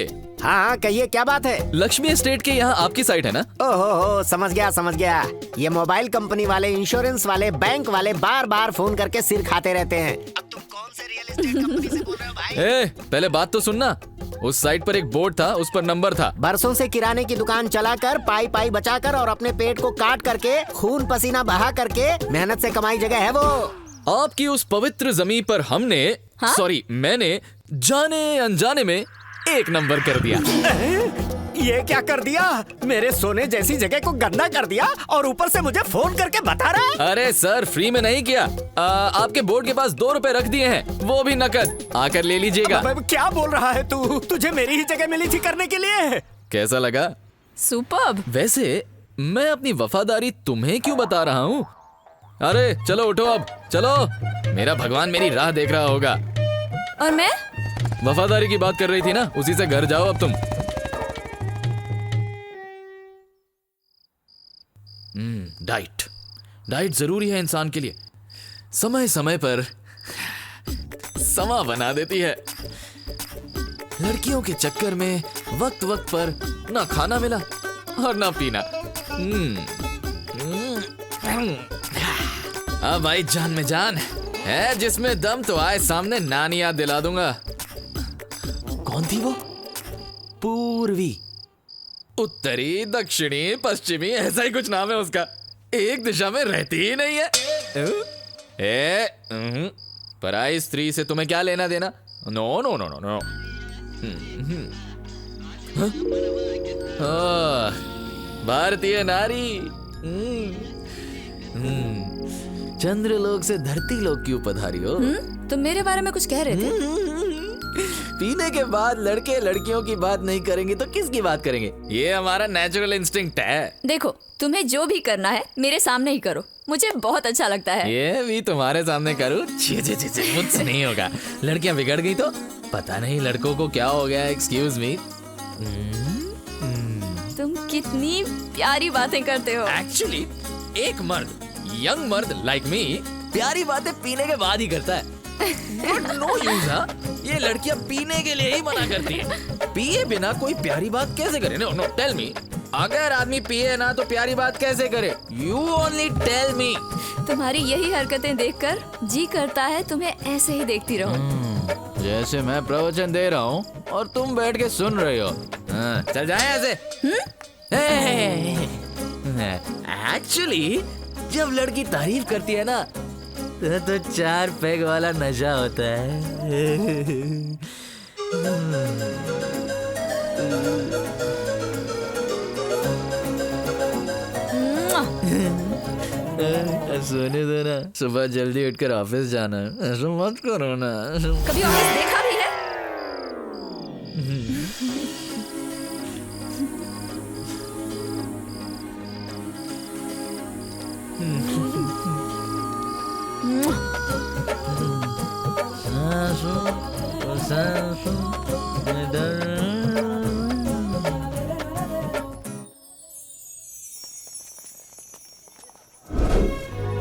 हाँ, कहिए क्या बात है? लक्ष्मी एस्टेट के यहाँ आपकी साइट है ना? ओहो, समझ गया। ये मोबाइल कंपनी वाले, इंश्योरेंस वाले, बैंक वाले बार बार फोन करके सिर खाते रहते हैं। अब तुम कौन से रियल एस्टेट कंपनी से बोल रहे हो भाई? पहले बात तो सुनना। उस साइट पर एक बोर्ड था, उस पर नंबर था। बरसों से किराने की दुकान चलाकर, पाई बचाकर और अपने पेट को काट करके, खून पसीना बहा करके मेहनत से कमाई जगह है वो। आपकी उस पवित्र जमीन पर हमने, सॉरी मैंने, जाने अनजाने में 1 नंबर कर दिया। ये क्या कर दिया? मेरे सोने जैसी जगह को गंदा कर दिया और ऊपर से मुझे फोन करके बता रहा है? अरे सर, फ्री में नहीं किया। आपके बोर्ड के पास 2 रुपए रख दिए हैं, वो भी नकद। आकर ले लीजिएगा। क्या बोल रहा है तू? तुझे मेरी ही जगह मिली थी करने के लिए। कैसा लगा? सुपर्ब। वैसे मैं अपनी वफादारी तुम्हें क्यों बता रहा हूँ? अरे चलो उठो, अब चलो। मेरा भगवान मेरी राह देख रहा होगा। और मैं? वफादारी की बात कर रही थी ना, उसी से घर जाओ अब तुम। डाइट जरूरी है इंसान के लिए। समय समय पर समा बना देती है। लड़कियों के चक्कर में वक्त वक्त पर ना खाना मिला और ना पीना। अब भाई जान में जान है, जिसमें दम तो आए सामने नानी याद दिला दूंगा। कौन थी वो? पूर्वी, उत्तरी, दक्षिणी, पश्चिमी, ऐसा ही कुछ नाम है उसका। एक दिशा में रहती ही नहीं है। पराई स्त्री से तुम्हें क्या लेना देना? No no no no no. भारतीय नारी। चंद्रलोक से धरती लोक क्यों पधारी हो? तुम मेरे बारे में कुछ कह रहे थे? पीने के बाद लड़के लड़कियों की बात नहीं करेंगे तो किसकी बात करेंगे? ये हमारा नेचुरल इंस्टिंक्ट है। देखो, तुम्हें जो भी करना है मेरे सामने ही करो, मुझे बहुत अच्छा लगता है। ये भी तुम्हारे सामने करूँ? मुझसे नहीं होगा। लड़कियां बिगड़ गई तो पता नहीं लड़कों को क्या हो गया। Excuse me. तुम कितनी प्यारी बातें करते हो। एक्चुअली एक मर्द, यंग मर्द लाइक मी, प्यारी बातें पीने के बाद ही करता है। No use. ये लड़कियां पीने के लिए ही मना करती हैं। पिए बिना कोई प्यारी बात कैसे करे? No tell me. अगर आदमी पिए ना तो प्यारी बात कैसे करे? You only tell me. तुम्हारी यही हरकतें देखकर जी करता है तुम्हें ऐसे ही देखती रहूं। जैसे मैं प्रवचन दे रहा हूँ और तुम बैठ के सुन रहे हो। हाँ, चल जाए ऐसे। एक्चुअली जब लड़की तारीफ करती है ना तो 4 पैग वाला नशा होता है। सोने दो ना, सुबह जल्दी उठकर ऑफिस जाना है। ऐसा मत करो ना। कभी ऑफिस देखा भी है?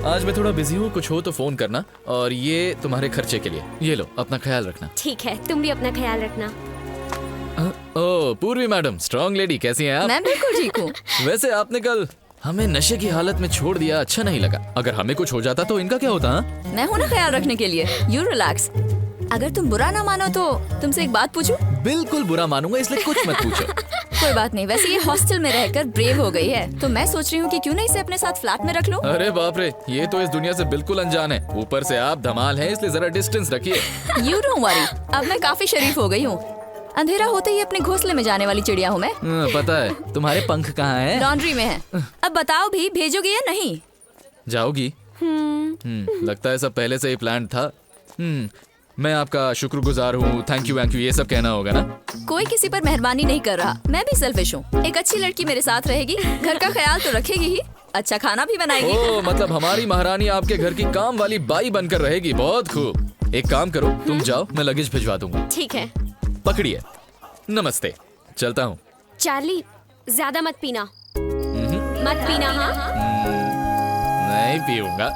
आज मैं थोड़ा बिजी हूँ, कुछ हो तो फोन करना। और ये तुम्हारे खर्चे के लिए, ये लो, अपना ख्याल रखना। ठीक है, तुम भी अपना ख्याल रखना। ओह पूर्वी मैडम, स्ट्रॉन्ग लेडी, कैसी हैं आप? मैं बिल्कुल ठीक हूँ। वैसे आपने कल हमें नशे की हालत में छोड़ दिया, अच्छा नहीं लगा। अगर हमें कुछ हो जाता तो इनका क्या होता? हाँ? मैं हूँ ना ख्याल रखने के लिए। You relax. अगर तुम बुरा ना मानो तो तुमसे एक बात पूछूं? बिल्कुल बुरा मानूंगा, इसलिए कुछ मत पूछो। कोई बात नहीं। वैसे ये हॉस्टल में रहकर ब्रेव हो गई है, तो मैं सोच रही हूँ कि क्यों नहीं इसे अपने साथ फ्लैट में रख लूं? अरे बाप रे, ये तो इस दुनिया से बिल्कुल अनजान है। ऊपर से आप धमाल हैं, इसलिए जरा डिस्टेंस रखिए। यू डोंट वरी, अब मैं काफी शरीफ हो गई हूँ। अंधेरा होते ही अपने घोंसले में जाने वाली चिड़िया हूँ मैं। पता है, तुम्हारे पंख कहाँ हैं? लॉन्ड्री में है। अब बताओ भी, भेजोगी या नहीं? जाओगी? लगता है सब पहले से ही प्लान था। मैं आपका शुक्रगुजार हूँ, थैंक यू ये सब कहना होगा ना? कोई किसी पर मेहरबानी नहीं कर रहा, मैं भी सेल्फिश हूँ। एक अच्छी लड़की मेरे साथ रहेगी, घर का ख्याल तो रखेगी ही, अच्छा खाना भी बनाएगी। ओह, मतलब हमारी महारानी आपके घर की काम वाली बाई बनकर रहेगी। बहुत खूब। एक काम करो, तुम जाओ, मैं लगेज भिजवा दूंगा। ठीक है। पकड़िए। नमस्ते, चलता हूँ। चार्ली, ज्यादा मत पीना। मत पीना। हाँ? नहीं पीऊंगा,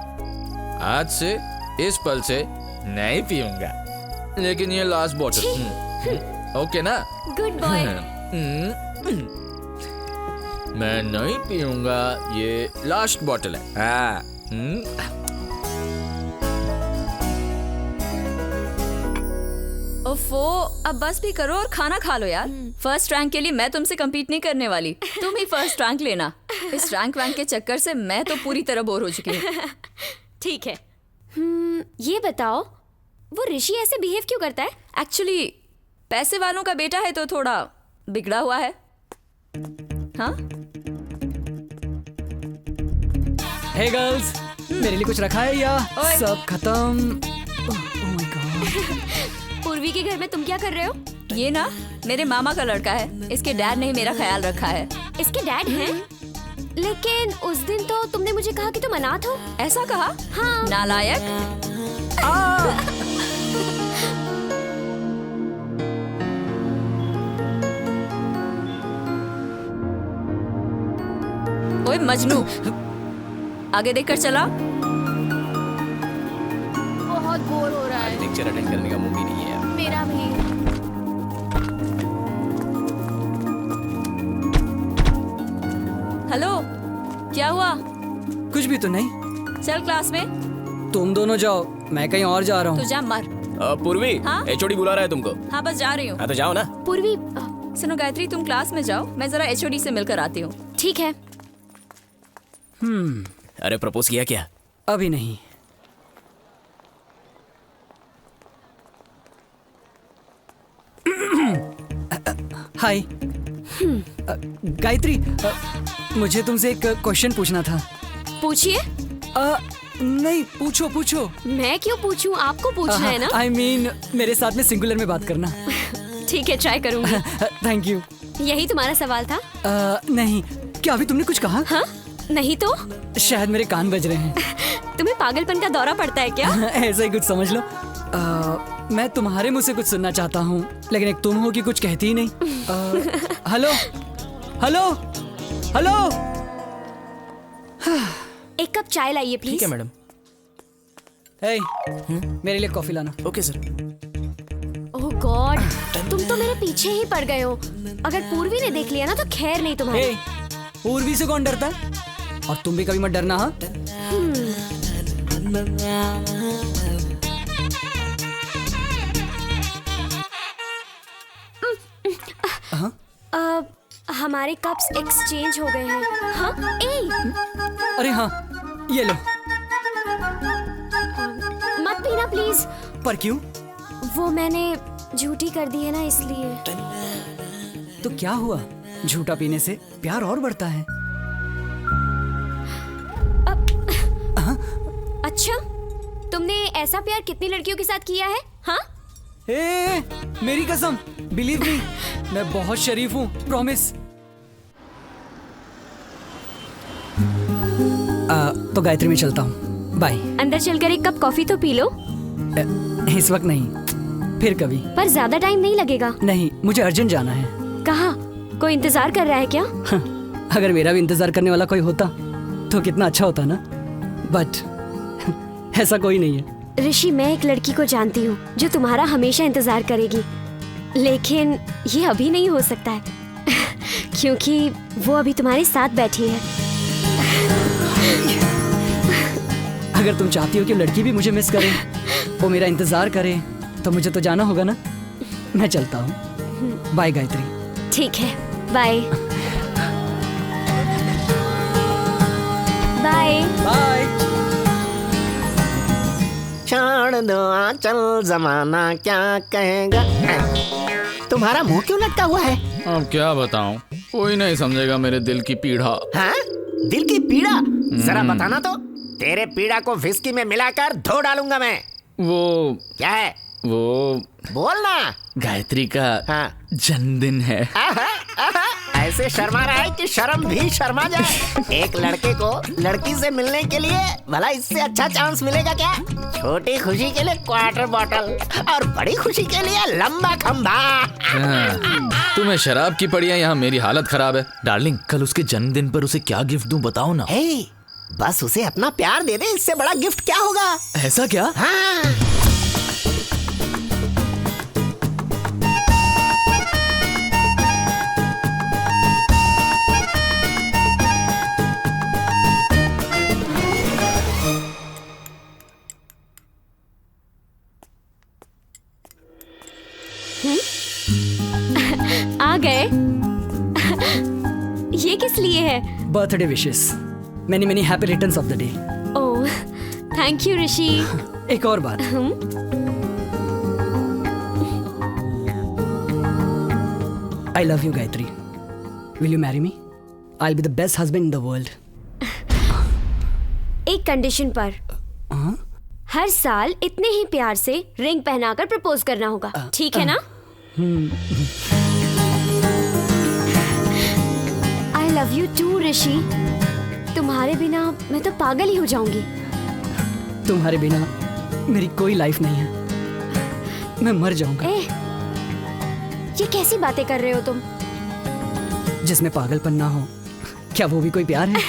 आज से, इस पल से नहीं पीऊंगा। लेकिन ये लास्ट बॉटल। ओके ना? Good boy. मैं नहीं पीऊंगा, ये लास्ट बॉटल है। हाँ। ओफो, अब बस भी करो और खाना खा लो यार। फर्स्ट रैंक के लिए मैं तुमसे compete नहीं करने वाली, तुम ही फर्स्ट रैंक लेना। इस रैंक वैंक के चक्कर से मैं तो पूरी तरह बोर हो चुकी हूँ। ठीक है। ये बताओ, वो ऋषि ऐसे बिहेव क्यों करता है? एक्चुअली पैसे वालों का बेटा है तो थोड़ा बिगड़ा हुआ है। हाँ? हे गर्ल्स, मेरे लिए कुछ रखा है या सब खत्म? Oh my God. पूर्वी के घर में तुम क्या कर रहे हो? ये ना मेरे मामा का लड़का है, इसके डैड ने ही मेरा ख्याल रखा है। इसके डैड हैं? लेकिन उस दिन तो तुमने मुझे कहा कि तुम अनाथ हो। ऐसा कहा? हाँ। नालायक। ओए मजनू, आगे देखकर चला। बहुत बोर हो रहा है। लेक्चर अटेंड करने का मूड ही नहीं है। मेरा भी। हेलो, क्या हुआ? कुछ भी तो नहीं। चल क्लास में। तुम दोनों जाओ, मैं कहीं और जा रहा तू हूँ। जा मर। पूर्वी, हाँ? एचओडी बुला रहा है तुमको। हाँ बस जा रही हूँ। हाँ तो जाओ ना। पूर्वी। सुनो गायत्री, तुम क्लास में जाओ, मैं जरा एचओडी से मिलकर आती हूँ। ठीक है। अरे प्रपोज किया क्या? अभी नहीं। हाय गायत्री, मुझे तुमसे एक क्वेश्चन पूछना था। पूछिए। नहीं, पूछो पूछो। मैं क्यों पूछूं? आपको पूछना है ना। I mean, मेरे साथ में सिंगुलर में बात करना। ठीक है, ट्राई करूंगी। Thank you. यही तुम्हारा सवाल था? नहीं, क्या अभी तुमने कुछ कहा? हाँ? नहीं तो? शायद मेरे कान बज रहे हैं। तुम्हें पागलपन का दौरा पड़ता है क्या? ऐसा ही कुछ समझ लो। मैं तुम्हारे मुंह से कुछ सुनना चाहता हूँ, लेकिन एक तुम हो कि कुछ कहती ही नहीं। Hello hello hello. एक कप चाय लाइए प्लीज। ठीक है मैडम। हे, मेरे लिए कॉफी लाना। Okay sir. ओह गॉड, तुम तो मेरे पीछे ही पड़ गए हो। अगर पूर्वी ने देख लिया ना तो खैर नहीं तुम्हारी। हे, पूर्वी से कौन डरता है? और तुम भी कभी मत डरना। हाँ? हमारे कप्स एक्सचेंज हो गए हैं। हाँ ए अरे हाँ, ये लो। मत पीना प्लीज। पर क्यों? वो मैंने झूठी कर दी है ना, इसलिए। तो क्या हुआ, झूठा पीने से प्यार और बढ़ता है। अच्छा, तुमने ऐसा प्यार कितनी लड़कियों के साथ किया है? हाँ? मेरी कसम, बिलीव मी, मैं बहुत शरीफ हूँ, प्रॉमिस। तो गायत्री में चलता हूँ, बाय। अंदर चलकर एक कप कॉफी तो पी लो। इस वक्त नहीं, फिर कभी। पर ज्यादा टाइम नहीं लगेगा। नहीं, मुझे अर्जेंट जाना है। कहाँ? कोई इंतजार कर रहा है क्या? अगर मेरा भी इंतजार करने वाला कोई होता तो कितना अच्छा होता ना, बट ऐसा कोई नहीं है। ऋषि, मैं एक लड़की को जानती हूँ जो तुम्हारा हमेशा इंतजार करेगी, लेकिन ये अभी नहीं हो सकता है क्योंकि वो अभी तुम्हारे साथ बैठी है। अगर तुम चाहती हो कि लड़की भी मुझे मिस करे, वो मेरा इंतजार करे, तो मुझे तो जाना होगा ना। मैं चलता हूँ, बाय गायत्री। ठीक है, बाय। Bye bye. छोड़ दो आंचल, जमाना क्या कहेगा। तुम्हारा मुंह क्यों लटका हुआ है? अब क्या बताऊं, कोई नहीं समझेगा मेरे दिल की पीड़ा। हाँ? दिल की पीड़ा? जरा बताना तो। तेरे पीड़ा को विस्की में मिलाकर धो डालूंगा मैं। वो क्या है? वो बोलना। गायत्री का जन्मदिन है। ऐसे शर्मा रहा है कि शर्म भी शर्मा जाए। एक लड़के को लड़की से मिलने के लिए भला इससे अच्छा चांस मिलेगा क्या? छोटी खुशी के लिए क्वार्टर बॉटल और बड़ी खुशी के लिए लंबा खंभा। तुम्हें शराब की पड़ी है, यहाँ मेरी हालत खराब है। डार्लिंग, कल उसके जन्मदिन पर उसे क्या गिफ्ट दूं बताओ ना। बस उसे अपना प्यार दे दे, इससे बड़ा गिफ्ट क्या होगा? ऐसा क्या? हाँ। आ गए। ये किस लिए है? Birthday wishes. Many many happy returns of the day. Oh, thank you Rishi. एक और बात, I love you Gayatri. Will you marry me? I will be the best husband in the world. एक कंडीशन पर। हर साल इतने ही प्यार से रिंग पहनाकर प्रपोज करना होगा, ठीक है ना? आई लव यू टू ऋषि। तुम्हारे बिना मैं तो पागल ही हो जाऊंगी। तुम्हारे बिना मेरी कोई लाइफ नहीं है, मैं मर जाऊंगा। ये कैसी बातें कर रहे हो तुम? जिसमें पागलपन ना हो, क्या वो भी कोई प्यार है?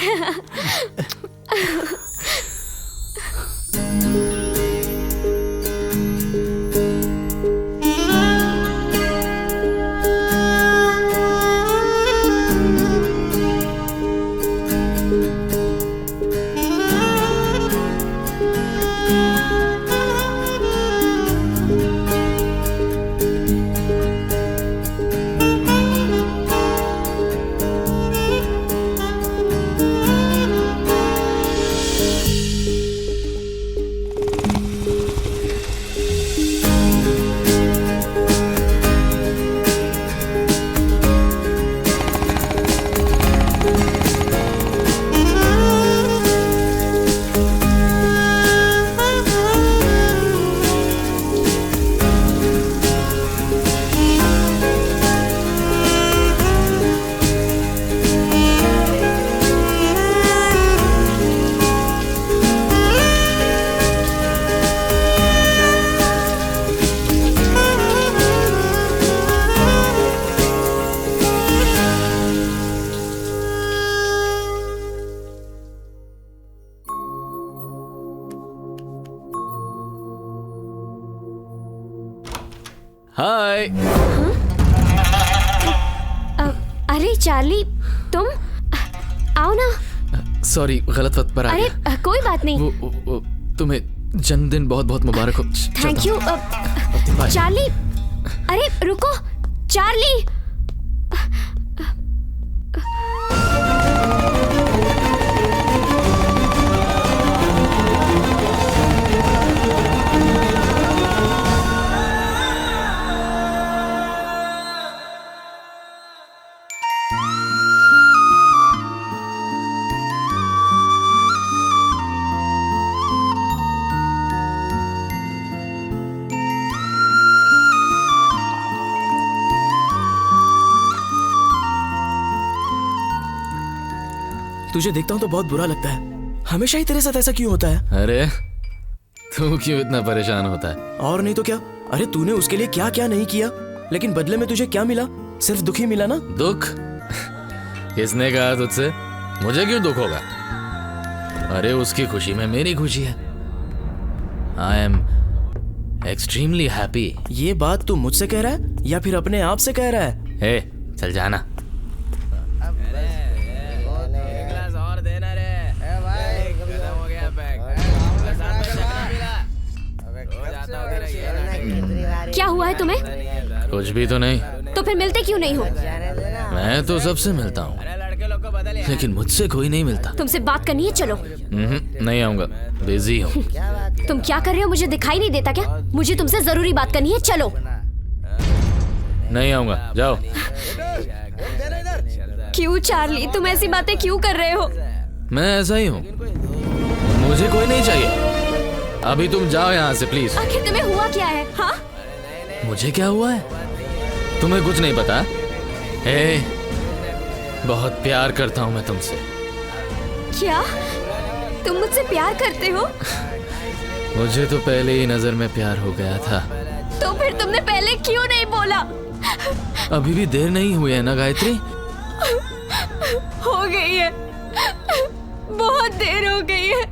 हाय। अरे चार्ली, तुम आओ ना। सॉरी, गलत वक्त पर आ अरे गया। कोई बात नहीं। वो तुम्हें जन्मदिन बहुत बहुत मुबारक हो। Thank you. चार्ली, अरे रुको चार्ली। तुझे देखता हूँ तो बहुत बुरा लगता है। हमेशा ही तेरे साथ ऐसा क्यों होता है? अरे तू क्यों इतना परेशान होता है? और नहीं तो क्या। अरे तूने उसके लिए क्या क्या नहीं किया, लेकिन बदले में तुझे क्या मिला? सिर्फ दुख ही मिला ना। दुख? किसने कहा तुझसे? मुझे क्यों दुख होगा? अरे उसकी खुशी में मेरी खुशी है। I am extremely happy. ये बात तू मुझसे कह रहा है या फिर अपने आप से कह रहा है? हे चल जाना। क्या हुआ है तुम्हें? कुछ भी तो नहीं। तो फिर मिलते क्यों नहीं हो? मैं तो सबसे मिलता हूँ, लेकिन मुझसे कोई नहीं मिलता। तुमसे बात करनी है, चलो। नहीं आऊंगा, बिजी हूँ। तुम क्या कर रहे हो, मुझे दिखाई नहीं देता क्या? मुझे तुमसे जरूरी बात करनी है, चलो। नहीं आऊंगा, जाओ। क्यों चार्ली, तुम ऐसी बातें क्यों कर रहे हो? मैं ऐसा ही हूँ, मुझे कोई नहीं चाहिए। अभी तुम जाओ यहाँ से प्लीज। आखिर तुम्हें हुआ क्या है? हाँ? मुझे क्या हुआ है तुम्हें कुछ नहीं पता? बहुत प्यार करता हूँ मैं तुमसे। क्या तुम मुझसे प्यार करते हो? मुझे तो पहले ही नजर में प्यार हो गया था। तो फिर तुमने पहले क्यों नहीं बोला? अभी भी देर नहीं हुई है ना गायत्री? हो गई है, बहुत देर हो गई है,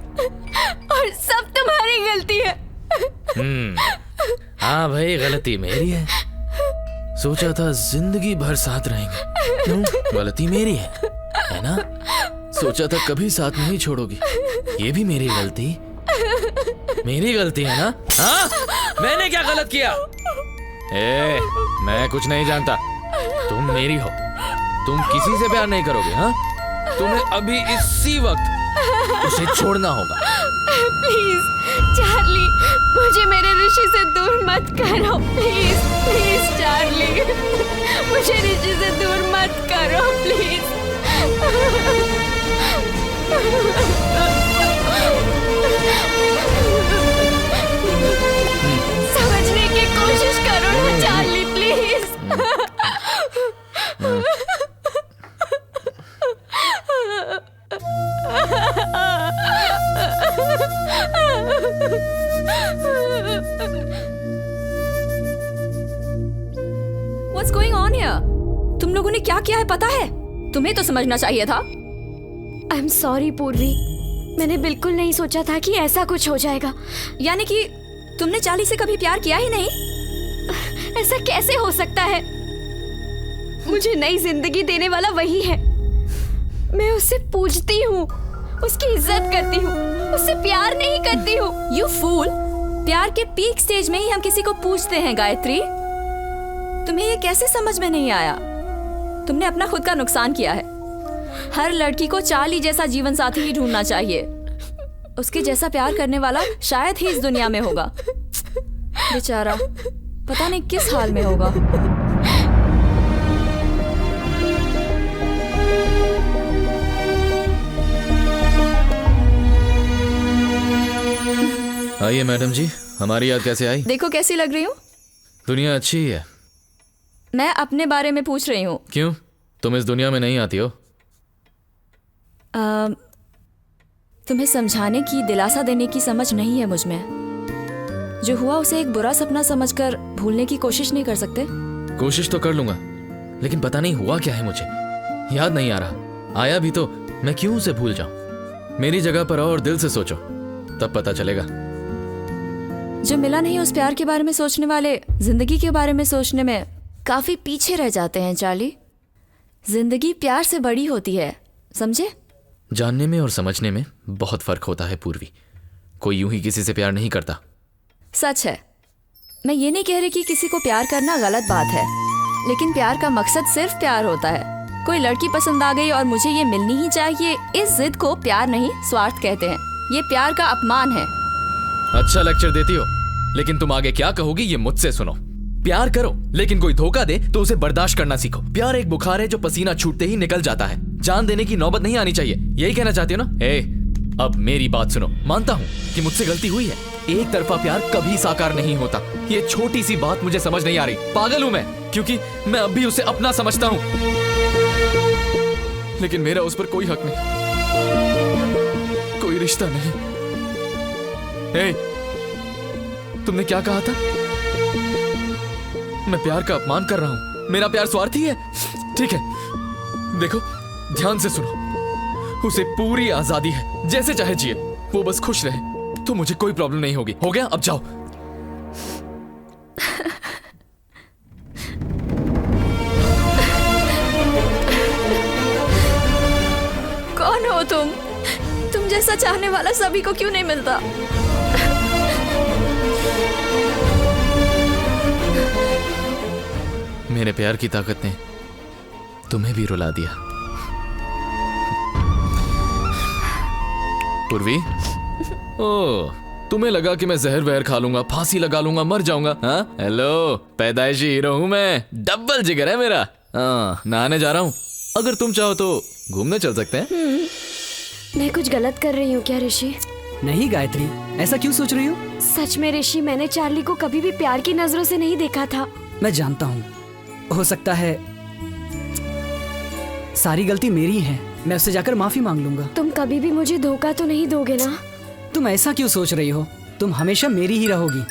और सब तुम्हारी गलती है। हाँ भाई, गलती मेरी है। सोचा था जिंदगी भर साथ रहेंगे, क्यों? गलती मेरी है ना? सोचा था कभी साथ नहीं छोड़ोगी, ये भी मेरी गलती है ना? हाँ? मैंने क्या गलत किया? मैं कुछ नहीं जानता, तुम मेरी हो, तुम किसी से प्यार नहीं करोगे। हाँ, तुम्हें अभी इसी वक्त उसे छोड़ना होगा। प्लीज चार्ली, मुझे मेरे ऋषि से दूर मत करो, प्लीज प्लीज चार्ली, मुझे ऋषि से दूर मत करो, प्लीज। समझने की कोशिश करो ना Charlie, please. What's going on here? तुम लोगों ने क्या किया है पता है? तुम्हें तो समझना चाहिए था। आई एम सॉरी पूर्वी, मैंने बिल्कुल नहीं सोचा था कि ऐसा कुछ हो जाएगा। यानी कि तुमने चार्ली से कभी प्यार किया ही नहीं? ऐसा कैसे हो सकता है? मुझे नई जिंदगी देने वाला वही है। मैं उसे पूजती हूँ, उसकी इज्जत करती हूँ, उससे प्यार नहीं करती हूँ। You fool! प्यार के पीक स्टेज में ही हम किसी को पूछते हैं गायत्री। तुम्हें ये कैसे समझ में नहीं आया? तुमने अपना खुद का नुकसान किया है। हर लड़की को चार्ली जैसा जीवन साथी ही ढूंढना चाहिए। उसके जैसा प्यार करने वाला शायद ही इस दुनिया में होगा। बेचारा पता नहीं किस हाल में होगा। आइए मैडम जी, हमारी याद कैसे आई? देखो कैसी लग रही हूँ। दुनिया अच्छी ही है। मैं अपने बारे में पूछ रही हूँ। क्यों, तुम इस दुनिया में नहीं आती हो? तुम्हें समझाने की, दिलासा देने की समझ नहीं है मुझ में। जो हुआ उसे एक बुरा सपना समझकर भूलने की कोशिश नहीं कर सकते? कोशिश तो कर लूंगा, लेकिन पता नहीं हुआ क्या है, मुझे याद नहीं आ रहा। आया भी तो मैं क्यों उसे भूल जाऊं? मेरी जगह पर आओ और दिल से सोचो, तब पता चलेगा। जो मिला नहीं उस प्यार के बारे में सोचने वाले जिंदगी के बारे में सोचने में काफी पीछे रह जाते हैं चार्ली। जिंदगी प्यार से बड़ी होती है, समझे? जानने में और समझने में बहुत फर्क होता है पूर्वी। कोई यूं ही किसी से प्यार नहीं करता। सच है। मैं ये नहीं कह रही कि किसी को प्यार करना गलत बात है, लेकिन प्यार का मकसद सिर्फ प्यार होता है। कोई लड़की पसंद आ गई और मुझे ये मिलनी ही चाहिए, इस जिद को प्यार नहीं स्वार्थ कहते हैं। ये प्यार का अपमान है। अच्छा लेक्चर देती हो, लेकिन तुम आगे क्या कहोगी ये मुझसे सुनो। प्यार करो, लेकिन कोई धोखा दे तो उसे बर्दाश्त करना सीखो। प्यार एक बुखार है जो पसीना छूटते ही निकल जाता है। जान देने की नौबत नहीं आनी चाहिए, यही कहना चाहती हो ना? अब मेरी बात सुनो। मानता हूँ कि मुझसे गलती हुई है। एक तरफा प्यार कभी साकार नहीं होता। ये छोटी सी बात मुझे समझ नहीं आ रही। पागल हूं मैं, क्योंकि मैं अब भी उसे अपना समझता हूँ, लेकिन मेरा उस पर कोई हक नहीं। रिश्ता नहीं। ए, तुमने क्या कहा था? मैं प्यार का अपमान कर रहा हूं? मेरा प्यार स्वार्थी है? ठीक है, देखो ध्यान से सुनो, उसे पूरी आजादी है, जैसे चाहे जिए, वो बस खुश रहे तो मुझे कोई प्रॉब्लम नहीं होगी। हो गया? अब जाओ। कौन हो तुम जैसा चाहने वाला सभी को क्यों नहीं मिलता? मेरे प्यार की ताकत ने तुम्हें भी रुला दिया। पूर्वी, ओह, तुम्हें लगा कि मैं जहर वहर खा लूंगा, फांसी लगा लूंगा, मर जाऊंगा? हाँ, हेलो, पैदाइशी हीरो हूं मैं, डबल जिगर है मेरा। हाँ, नहाने जा रहा हूं, अगर तुम चाहो तो घूमने चल सकते हैं। मैं कुछ गलत कर रही हूँ क्या ऋषि? नहीं गायत्री, ऐसा क्यों सोच रही हो? सच में ऋषि, मैंने चार्ली को कभी भी प्यार की नजरों से नहीं देखा था। मैं जानता हूँ, हो सकता है सारी गलती मेरी है, मैं उससे जाकर माफी मांग लूंगा। तुम कभी भी मुझे धोखा तो नहीं दोगे ना? तुम ऐसा क्यों सोच रही हो? तुम हमेशा मेरी ही रहोगी।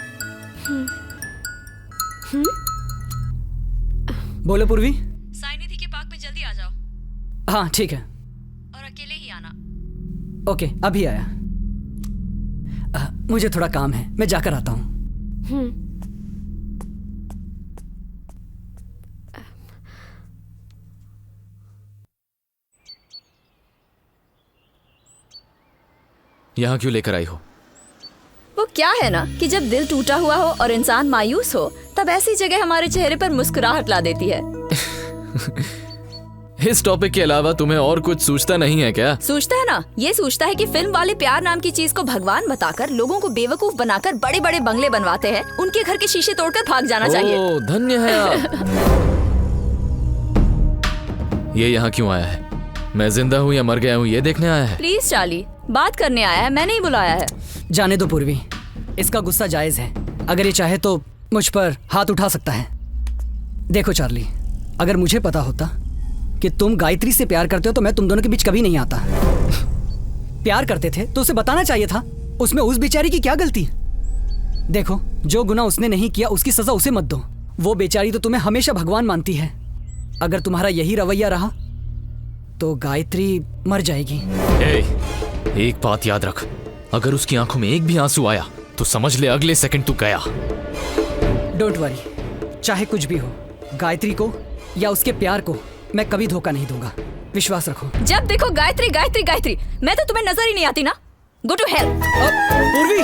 बोलो पूर्वी। साईनिधि के पार्क में जल्दी आ जाओ। हाँ ठीक है। और अकेले ही आना। ओके, अभी आया। मुझे थोड़ा काम है, मैं जाकर आता हूँ। यहाँ क्यों लेकर आई हो? वो क्या है ना कि जब दिल टूटा हुआ हो और इंसान मायूस हो, तब ऐसी जगह हमारे चेहरे पर मुस्कुराहट ला देती है। इस टॉपिक के अलावा तुम्हें और कुछ सूझता नहीं है क्या? सूझता है ना, ये सूझता है कि फिल्म वाले प्यार नाम की चीज को भगवान बताकर लोगों को बेवकूफ बनाकर बड़े बड़े बंगले बनवाते हैं, उनके घर के शीशे तोड़कर भाग जाना चाहिए। ओह, धन्य है आप। ये यहाँ क्यों आया है? मैं जिंदा हूँ या मर गया हूँ ये देखने आया है? प्लीज चार्ली, बात करने आया है, मैंने ही बुलाया है। जाने दो पूर्वी, इसका गुस्सा जायज है। अगर ये चाहे तो मुझ पर हाथ उठा सकता है। देखो चार्ली, अगर मुझे पता होता कि तुम गायत्री से प्यार करते हो तो मैं तुम दोनों के बीच कभी नहीं आता। प्यार करते थे तो उसे बताना चाहिए था, उसमें उस बेचारी की क्या गलती? देखो, जो गुनाह उसने नहीं किया उसकी सजा उसे मत दो। वो बेचारी तो तुम्हें हमेशा भगवान मानती है। अगर तुम्हारा यही रवैया रहा तो गायत्री मर जाएगी। एक बात याद रख, अगर उसकी आंखों में एक भी आंसू आया तो समझ ले अगले सेकंड तू गया। डोंट वरी, चाहे कुछ भी हो, गायत्री को या उसके प्यार को मैं कभी धोखा नहीं दूंगा, विश्वास रखो। जब देखो गायत्री गायत्री गायत्री, मैं तो तुम्हें नजर ही नहीं आती ना। Go to hell. पूर्वी,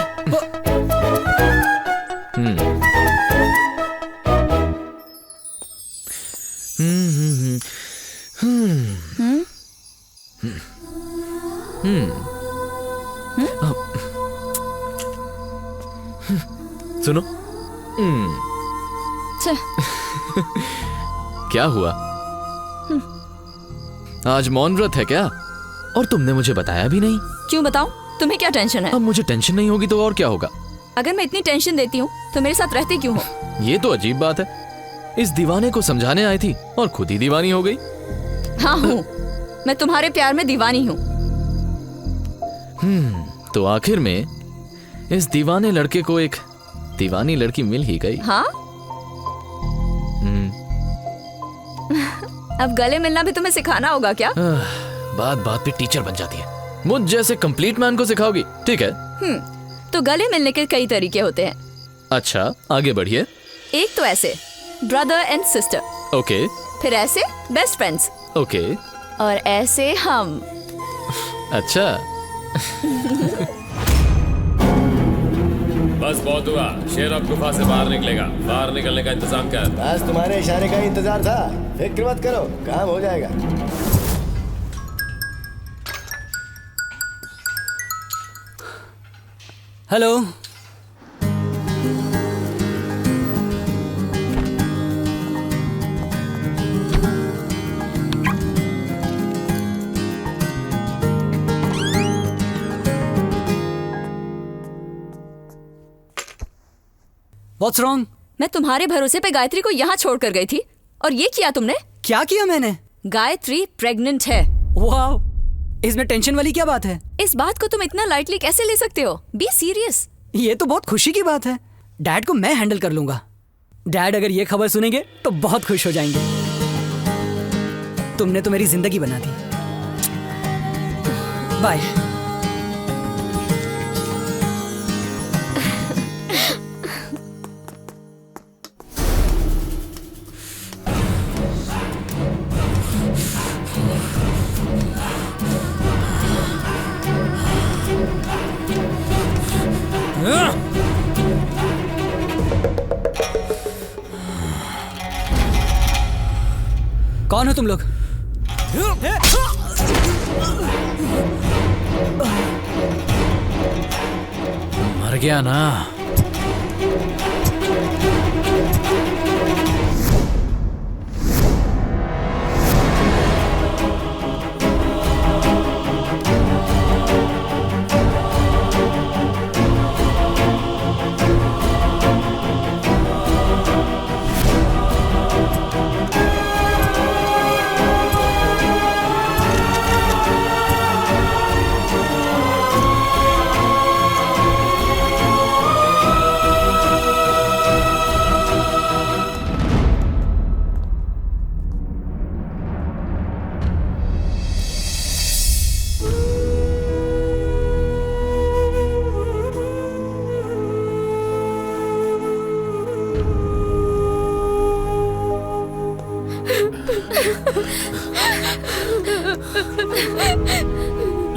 सुनो। क्या हुआ? आज मौन व्रत है क्या? और तुमने मुझे बताया भी नहीं। क्यों बताऊं? तुम्हें क्या टेंशन है? अब मुझे टेंशन नहीं होगी तो और क्या होगा? अगर मैं इतनी टेंशन देती हूँ तो मेरे साथ रहते क्यों हो? ये तो अजीब बात है। इस दीवाने को समझाने आई थी और खुद ही दीवानी हो गई। हाँ हूँ, मैं तुम्हारे प्यार में दीवानी हूँ। तो आखिर में इस दीवाने लड़के को एक दीवानी लड़की मिल ही गई। हाँ? अब गले मिलना भी तुम्हें सिखाना होगा क्या? बात बात पे टीचर बन जाती है। मुझ जैसे कंप्लीट मैन को सिखाओगी? ठीक है। तो गले मिलने के कई तरीके होते हैं। अच्छा, आगे बढ़िए। एक तो ऐसे, ब्रदर एंड सिस्टर। ओके। फिर ऐसे, बेस्ट फ्रेंड्स। ओके। और ऐसे हम। अच्छा। बस बहुत हुआ, शेर अब गुफा से बाहर निकलेगा। बाहर निकलने का इंतजाम कर। आज तुम्हारे इशारे का इंतजार था, फिक्र मत करो, काम हो जाएगा। हेलो। What's wrong? मैं तुम्हारे भरोसे पे गायत्री को यहाँ छोड़ कर गई थी और ये किया तुमने। क्या किया मैंने? गायत्री प्रेग्नेंट है। वाह, इसमें टेंशन वाली क्या बात है? इस बात को तुम इतना लाइटली कैसे ले सकते हो? Be serious. ये तो बहुत खुशी की बात है। डैड को मैं हैंडल कर लूंगा। डैड अगर ये खबर सुनेंगे तो बहुत खुश हो जाएंगे। तुमने तो मेरी जिंदगी बना दी। बाय। कौन हो तुम लोग? मर गया ना?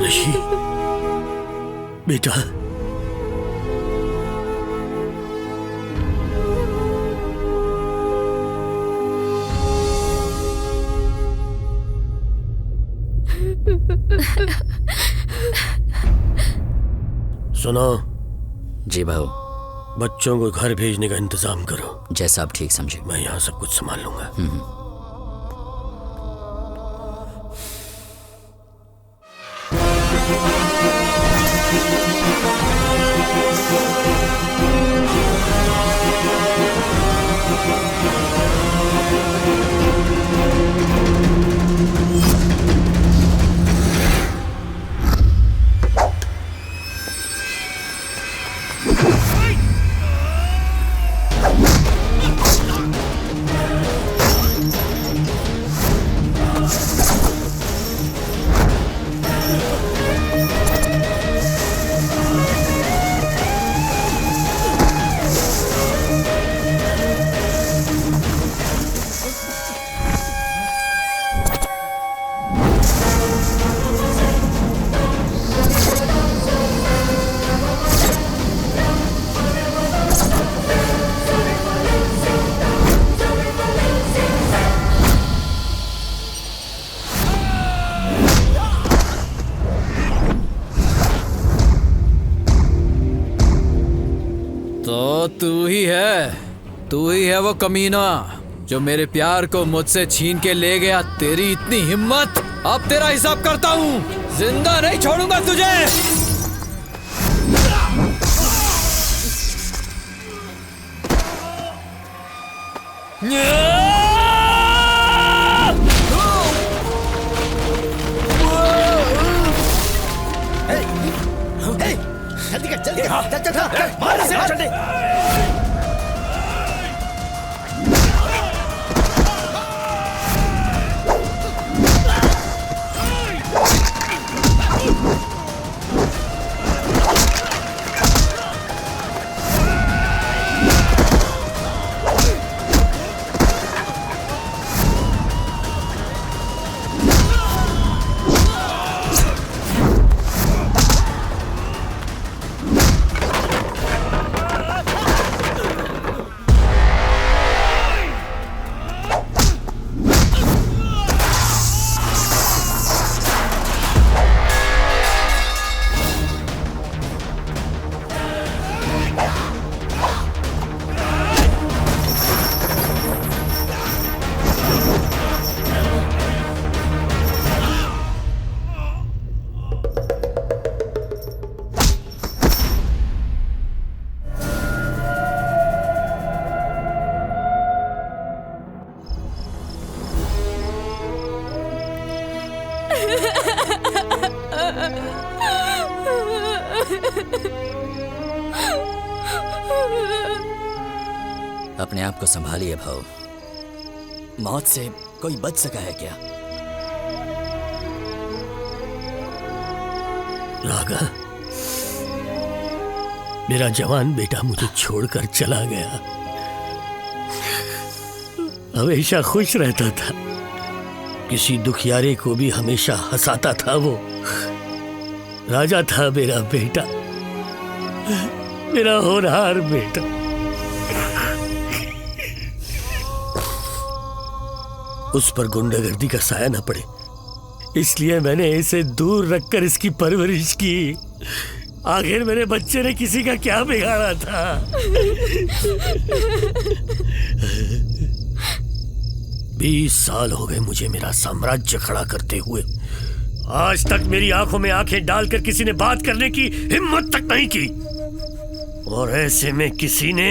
ऋषि बेटा, सुनो। जी भाऊ। बच्चों को घर भेजने का इंतजाम करो। जैसा आप ठीक समझे। मैं यहाँ सब कुछ संभाल लूंगा। तू ही है वो कमीना जो मेरे प्यार को मुझसे छीन के ले गया। तेरी इतनी हिम्मत, अब तेरा हिसाब करता हूँ। जिंदा नहीं छोड़ूंगा तुझे। जल्दी कर, जल्दी चल मार इसे। अपने आप को संभालिए भाऊ। मौत से कोई बच सका है क्या? रागा, मेरा जवान बेटा मुझे छोड़कर चला गया। हमेशा खुश रहता था, किसी दुखियारे को भी हमेशा हंसाता था। वो राजा था मेरा बेटा, मेरा होनहार बेटा। उस पर गुंडागर्दी का साया न पड़े, इसलिए मैंने इसे दूर रखकर इसकी परवरिश की। आखिर मेरे बच्चे ने किसी का क्या बिगाड़ा था? 20 साल हो गए मुझे मेरा साम्राज्य खड़ा करते हुए। आज तक मेरी आंखों में आंखें डालकर किसी ने बात करने की हिम्मत तक नहीं की, और ऐसे में किसी ने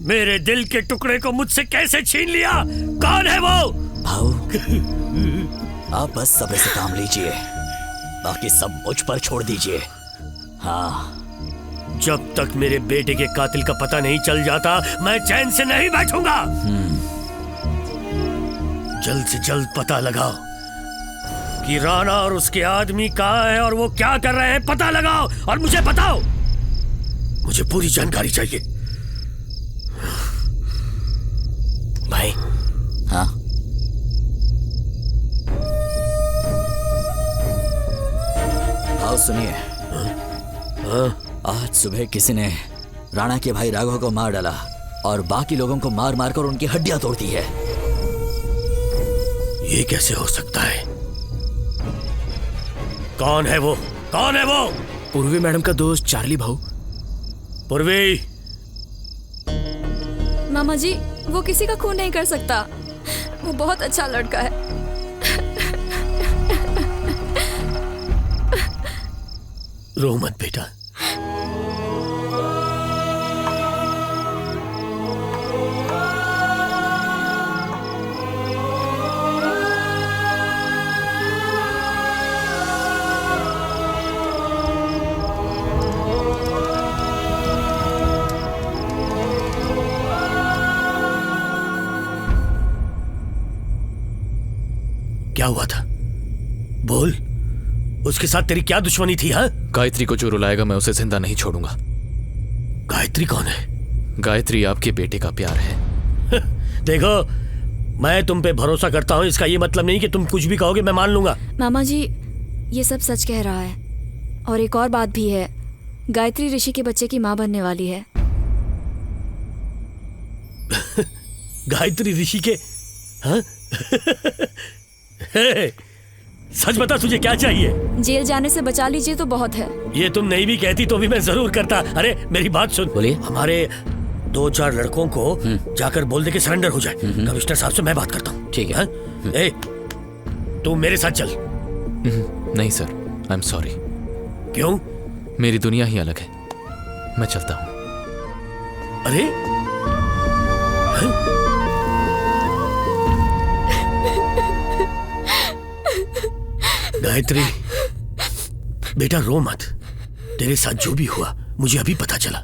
मेरे दिल के टुकड़े को मुझसे कैसे छीन लिया? कौन है वो? भाऊ, आप बस सब्र से काम लीजिए, बाकी सब मुझ पर छोड़ दीजिए। हाँ, जब तक मेरे बेटे के कातिल का पता नहीं चल जाता, मैं चैन से नहीं बैठूंगा। जल्द से जल्द पता लगाओ कि राणा और उसके आदमी कहाँ हैं और वो क्या कर रहे हैं। पता लगाओ और मुझे बताओ, मुझे पूरी जानकारी चाहिए। भाई। हाँ, आओ सुनिए। आज सुबह किसी ने राणा के भाई राघव को मार डाला और बाकी लोगों को मार मार कर उनकी हड्डियां तोड़ दी है। ये कैसे हो सकता है? कौन है वो? कौन है वो? पूर्वी मैडम का दोस्त चार्ली भाऊ। पूर्वी। मामा जी, वो किसी का खून नहीं कर सकता। वो बहुत अच्छा लड़का है। रो मत बेटा। क्या हुआ था? बोल, उसके साथ तेरी क्या दुश्मनी थी? हाँ, गायत्री को जो रुलाएगा मैं उसे जिंदा नहीं छोड़ूंगा। गायत्री कौन है? गायत्री आपके बेटे का प्यार है। देखो, मैं तुम पे भरोसा करता हूँ, इसका ये मतलब नहीं कि तुम कुछ भी कहोगे मैं मान लूंगा। मामा जी, ये सब सच कह रहा है। और एक और बात भी है, गायत्री ऋषि के बच्चे की माँ बनने वाली है। गायत्री ऋषि के? हाँ? सच बता, तुझे क्या चाहिए? जेल जाने से बचा लीजिए तो बहुत है। ये तुम नहीं भी कहती तो भी मैं जरूर करता। अरे मेरी बात सुन। बोलिए। हमारे 2-4 लड़कों को जाकर बोल दे कि सरेंडर हो जाए। कमिश्नर साहब से मैं बात करता हूँ। ठीक है। ए, तू मेरे साथ चल। नहीं सर, आई एम सॉरी। क्यों? मेरी दुनिया ही अलग है, मैं चलता हूँ। अरे गायत्री, बेटा रो मत। तेरे साथ जो भी हुआ मुझे अभी पता चला।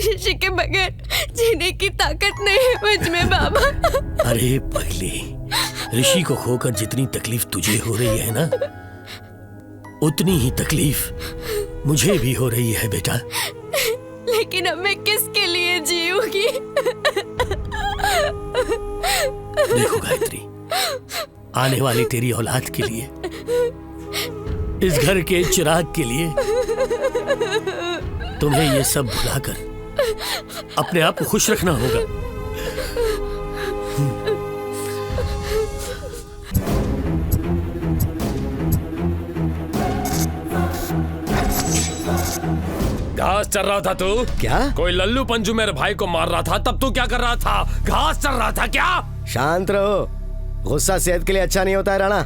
ऋषि के बगैर जीने की ताकत नहीं है मुझ में बाबा। अरे पगली, ऋषि को खोकर जितनी तकलीफ तुझे हो रही है ना, उतनी ही तकलीफ मुझे भी हो रही है बेटा। लेकिन अब मैं किसके लिए जीऊंगी? देखो गायत्री, आने वाली तेरी औलाद के लिए, इस घर के चिराग के लिए तुम्हें ये सब भुलाकर अपने आप को खुश रखना होगा। घास चर रहा था तू? क्या? कोई लल्लू पंजू मेरे भाई को मार रहा था, तब तू क्या कर रहा था? घास चर रहा था क्या? शांत रहो, गुस्सा सेहत के लिए अच्छा नहीं होता है राणा।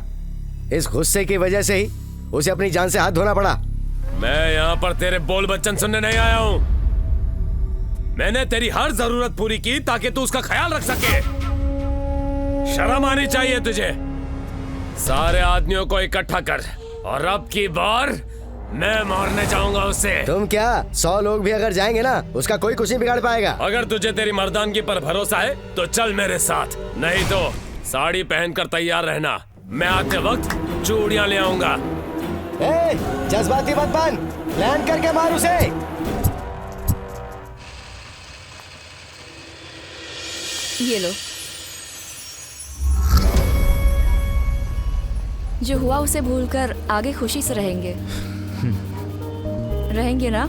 इस गुस्से की वजह से ही उसे अपनी जान से हाथ धोना पड़ा। मैं यहाँ पर तेरे बोल बच्चन सुनने नहीं आया हूँ। मैंने तेरी हर जरूरत पूरी की ताकि तू उसका ख्याल रख सके। शर्म आनी चाहिए तुझे। सारे आदमियों को इकट्ठा कर और अब की बार मैं मारने जाऊंगा उसे। तुम क्या 100 लोग भी अगर जाएंगे ना उसका कोई कुछ नहीं बिगाड़ पाएगा। अगर तुझे तेरी मर्दानगी पर भरोसा है तो चल मेरे साथ, नहीं तो साड़ी पहनकर तैयार रहना, मैं आते वक्त चूड़ियां ले आऊंगा। जज्बाती मत बन, लैंड करके मार उसे। ये लो, जो हुआ उसे भूलकर आगे खुशी से रहेंगे। रहेंगे ना?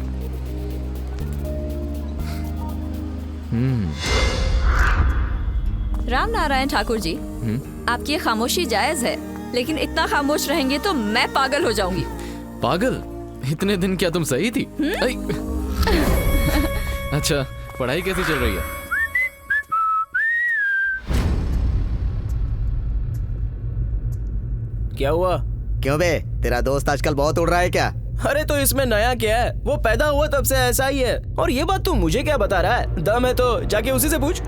राम नारायण ठाकुर जी, आपकी ये खामोशी जायज है, लेकिन इतना खामोश रहेंगे तो मैं पागल हो जाऊंगी। पागल? इतने दिन क्या तुम सही थी? अच्छा, पढ़ाई कैसी चल रही है? क्या हुआ? क्यों बे, तेरा दोस्त आजकल बहुत उड़ रहा है क्या? अरे तो इसमें नया क्या है, वो पैदा हुआ तब से ऐसा ही है। और ये बात तू मुझे क्या बता रहा है? दम है तो जाके उसी से पूछ।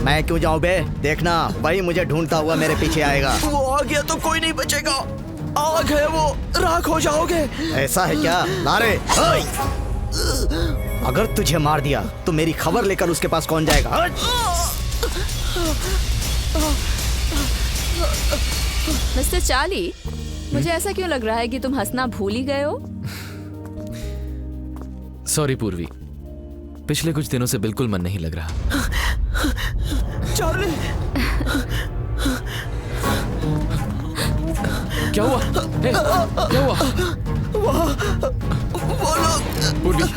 मैं क्यों जाऊं बे, देखना वही मुझे ढूंढता हुआ मेरे पीछे आएगा। वो आ गया तो कोई नहीं बचेगा, आग है वो, राख हो जाओगे। ऐसा है क्या? नारे, अगर तुझे मार दिया तो मेरी खबर लेकर उसके पास कौन जाएगा? मिस्टर चार्ली, मुझे ऐसा क्यों लग रहा है कि तुम हंसना भूल ही गए हो? सॉरी पूर्वी, पिछले कुछ दिनों से बिल्कुल मन नहीं लग रहा। चार्ली, क्या हुआ? क्या हुआ? वो लोग। पूर्वी,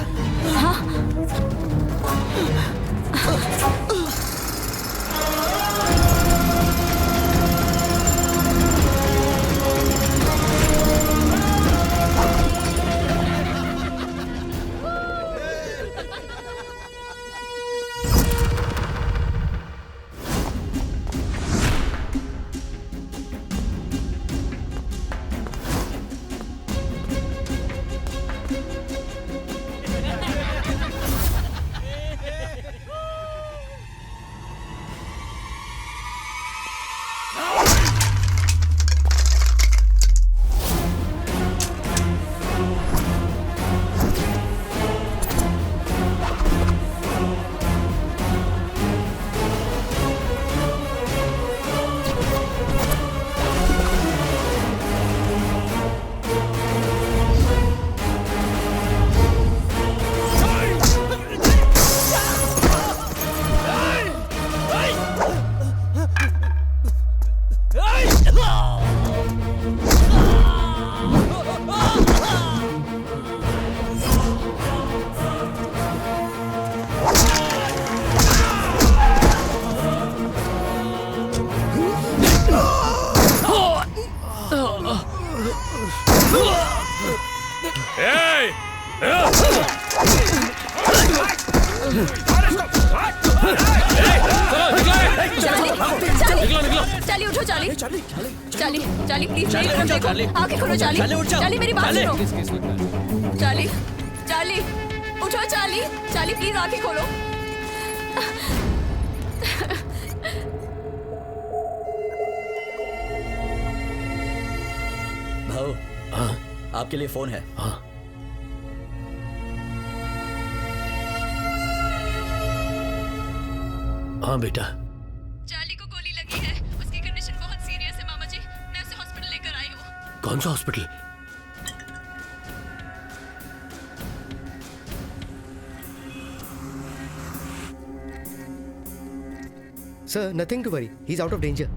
चार्ली उठो, चार्ली चार्ली चार्ली प्लीज मेरी तरफ देखो, आंखें खोलो चार्ली, चार्ली मेरी बात सुनो, चार्ली चार्ली उठो, चार्ली चार्ली प्लीज आंखें खोलो। भाऊ, आपके लिए फोन है। हाँ बेटा। चार्ली को गोली लगी है, उसकी कंडीशन बहुत सीरियस है मामा जी, मैं उसे हॉस्पिटल लेकर आई हूँ। कौन सा hospital? Sir, nothing to worry. He's out of danger.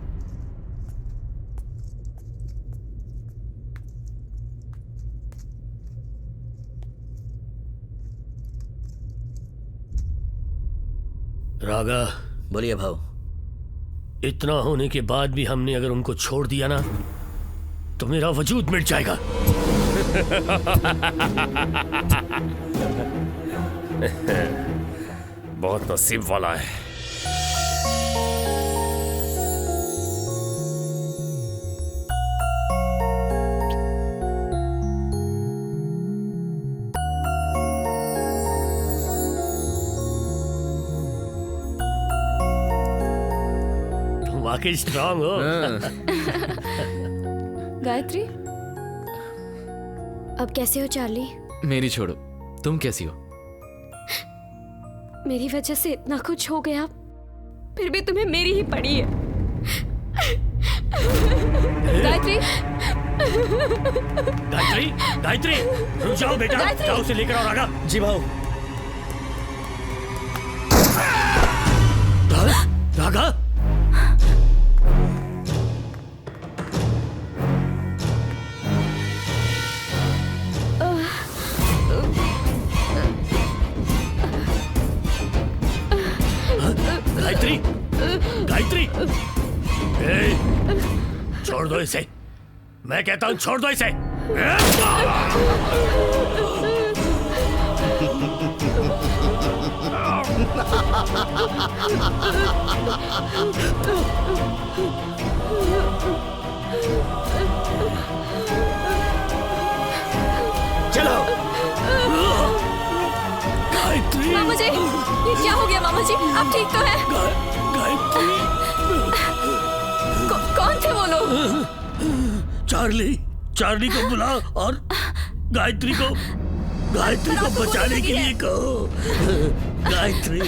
रागा, बोलिए भाऊ। इतना होने के बाद भी हमने अगर उनको छोड़ दिया ना तो मेरा वजूद मिट जाएगा। बहुत नसीब वाला है। वाकई स्ट्रांग हो। गायत्री? अब कैसे हो चार्ली? मेरी छोड़ो, तुम कैसी हो? मेरी वजह से इतना कुछ हो गया, फिर भी तुम्हें मेरी ही पड़ी है। गायत्री, गायत्री, गायत्री, रुक जाओ बेटा, गायत्री! जाओ उसे लेकर आओ रागा। जी भाऊ। रागा? गायत्री, गायत्री, छोड़ दो इसे, मैं कहता हूं छोड़ दो इसे। चलो। गायत्री, मामा जी, ये क्या हो गया मामा जी? आप ठीक तो हैं? गायत्री, कौन थे वो लोग? चार्ली, चार्ली को बुला और गायत्री को बचाने के लिए कहो। गायत्री,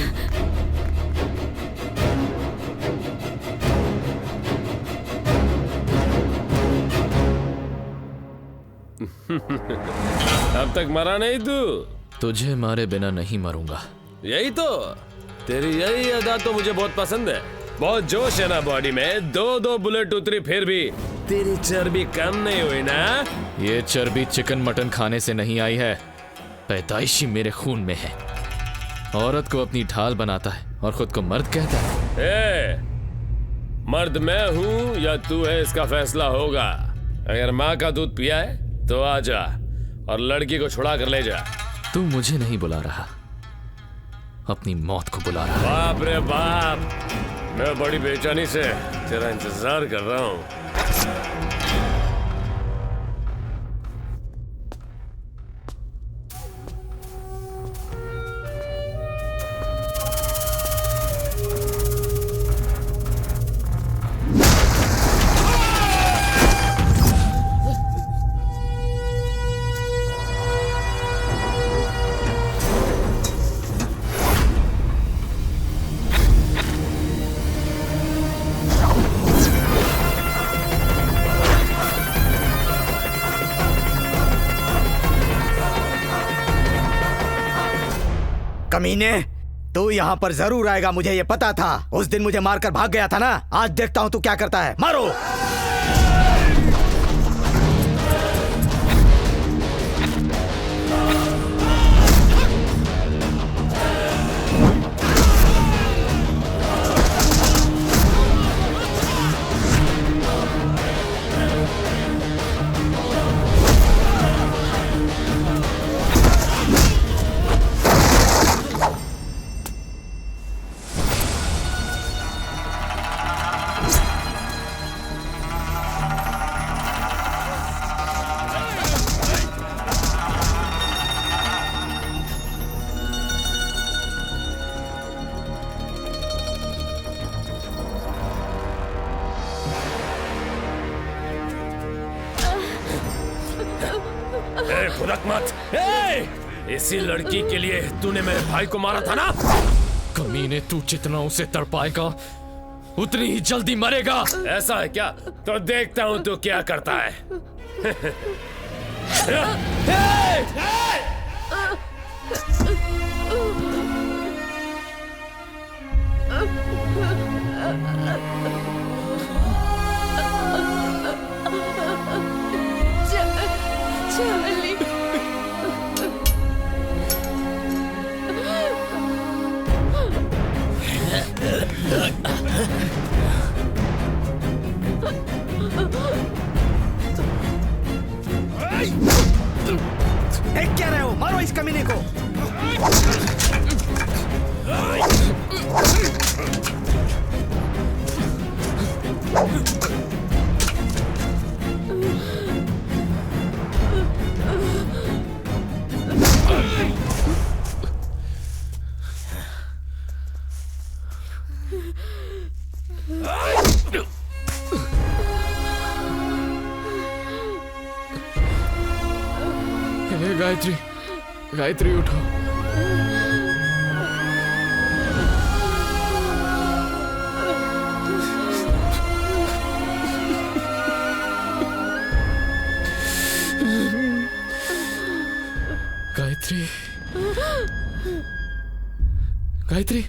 अब तक मरा नहीं तू? तुझे मारे बिना नहीं मरूंगा। यही तो, तेरी यही अदा तो मुझे बहुत पसंद है। बहुत जोश है ना बॉडी में, 2-2 बुलेट उतरी फिर भी तेरी चर्बी कम नहीं हुई ना? ये चर्बी चिकन मटन खाने से नहीं आई है, पैदाइशी मेरे खून में है। औरत को अपनी ढाल बनाता है और खुद को मर्द कहता है। मर्द मैं हूँ या तू है, इसका फैसला होगा। अगर माँ का दूध पिया है तो आ जा और लड़की को छुड़ा कर ले जा। तू मुझे नहीं बुला रहा, अपनी मौत को बुला रहा है। बाप रे बाप, मैं बड़ी बेचैनी से तेरा इंतजार कर रहा हूँ। कमीने, तू यहाँ पर जरूर आएगा, मुझे ये पता था। उस दिन मुझे मारकर भाग गया था ना, आज देखता हूँ तू क्या करता है। मारो। फुदक मत। इसी लड़की के लिए तूने मेरे भाई को मारा था ना? कमीने, तू जितना उसे तड़पाएगा उतनी ही जल्दी मरेगा। ऐसा है क्या? तो देखता हूँ तू क्या करता है। चार्ली, क्या रहे हो? मारो इस कमीने को। अरे गायत्री, गायत्री उठो। गायत्री, गायत्री।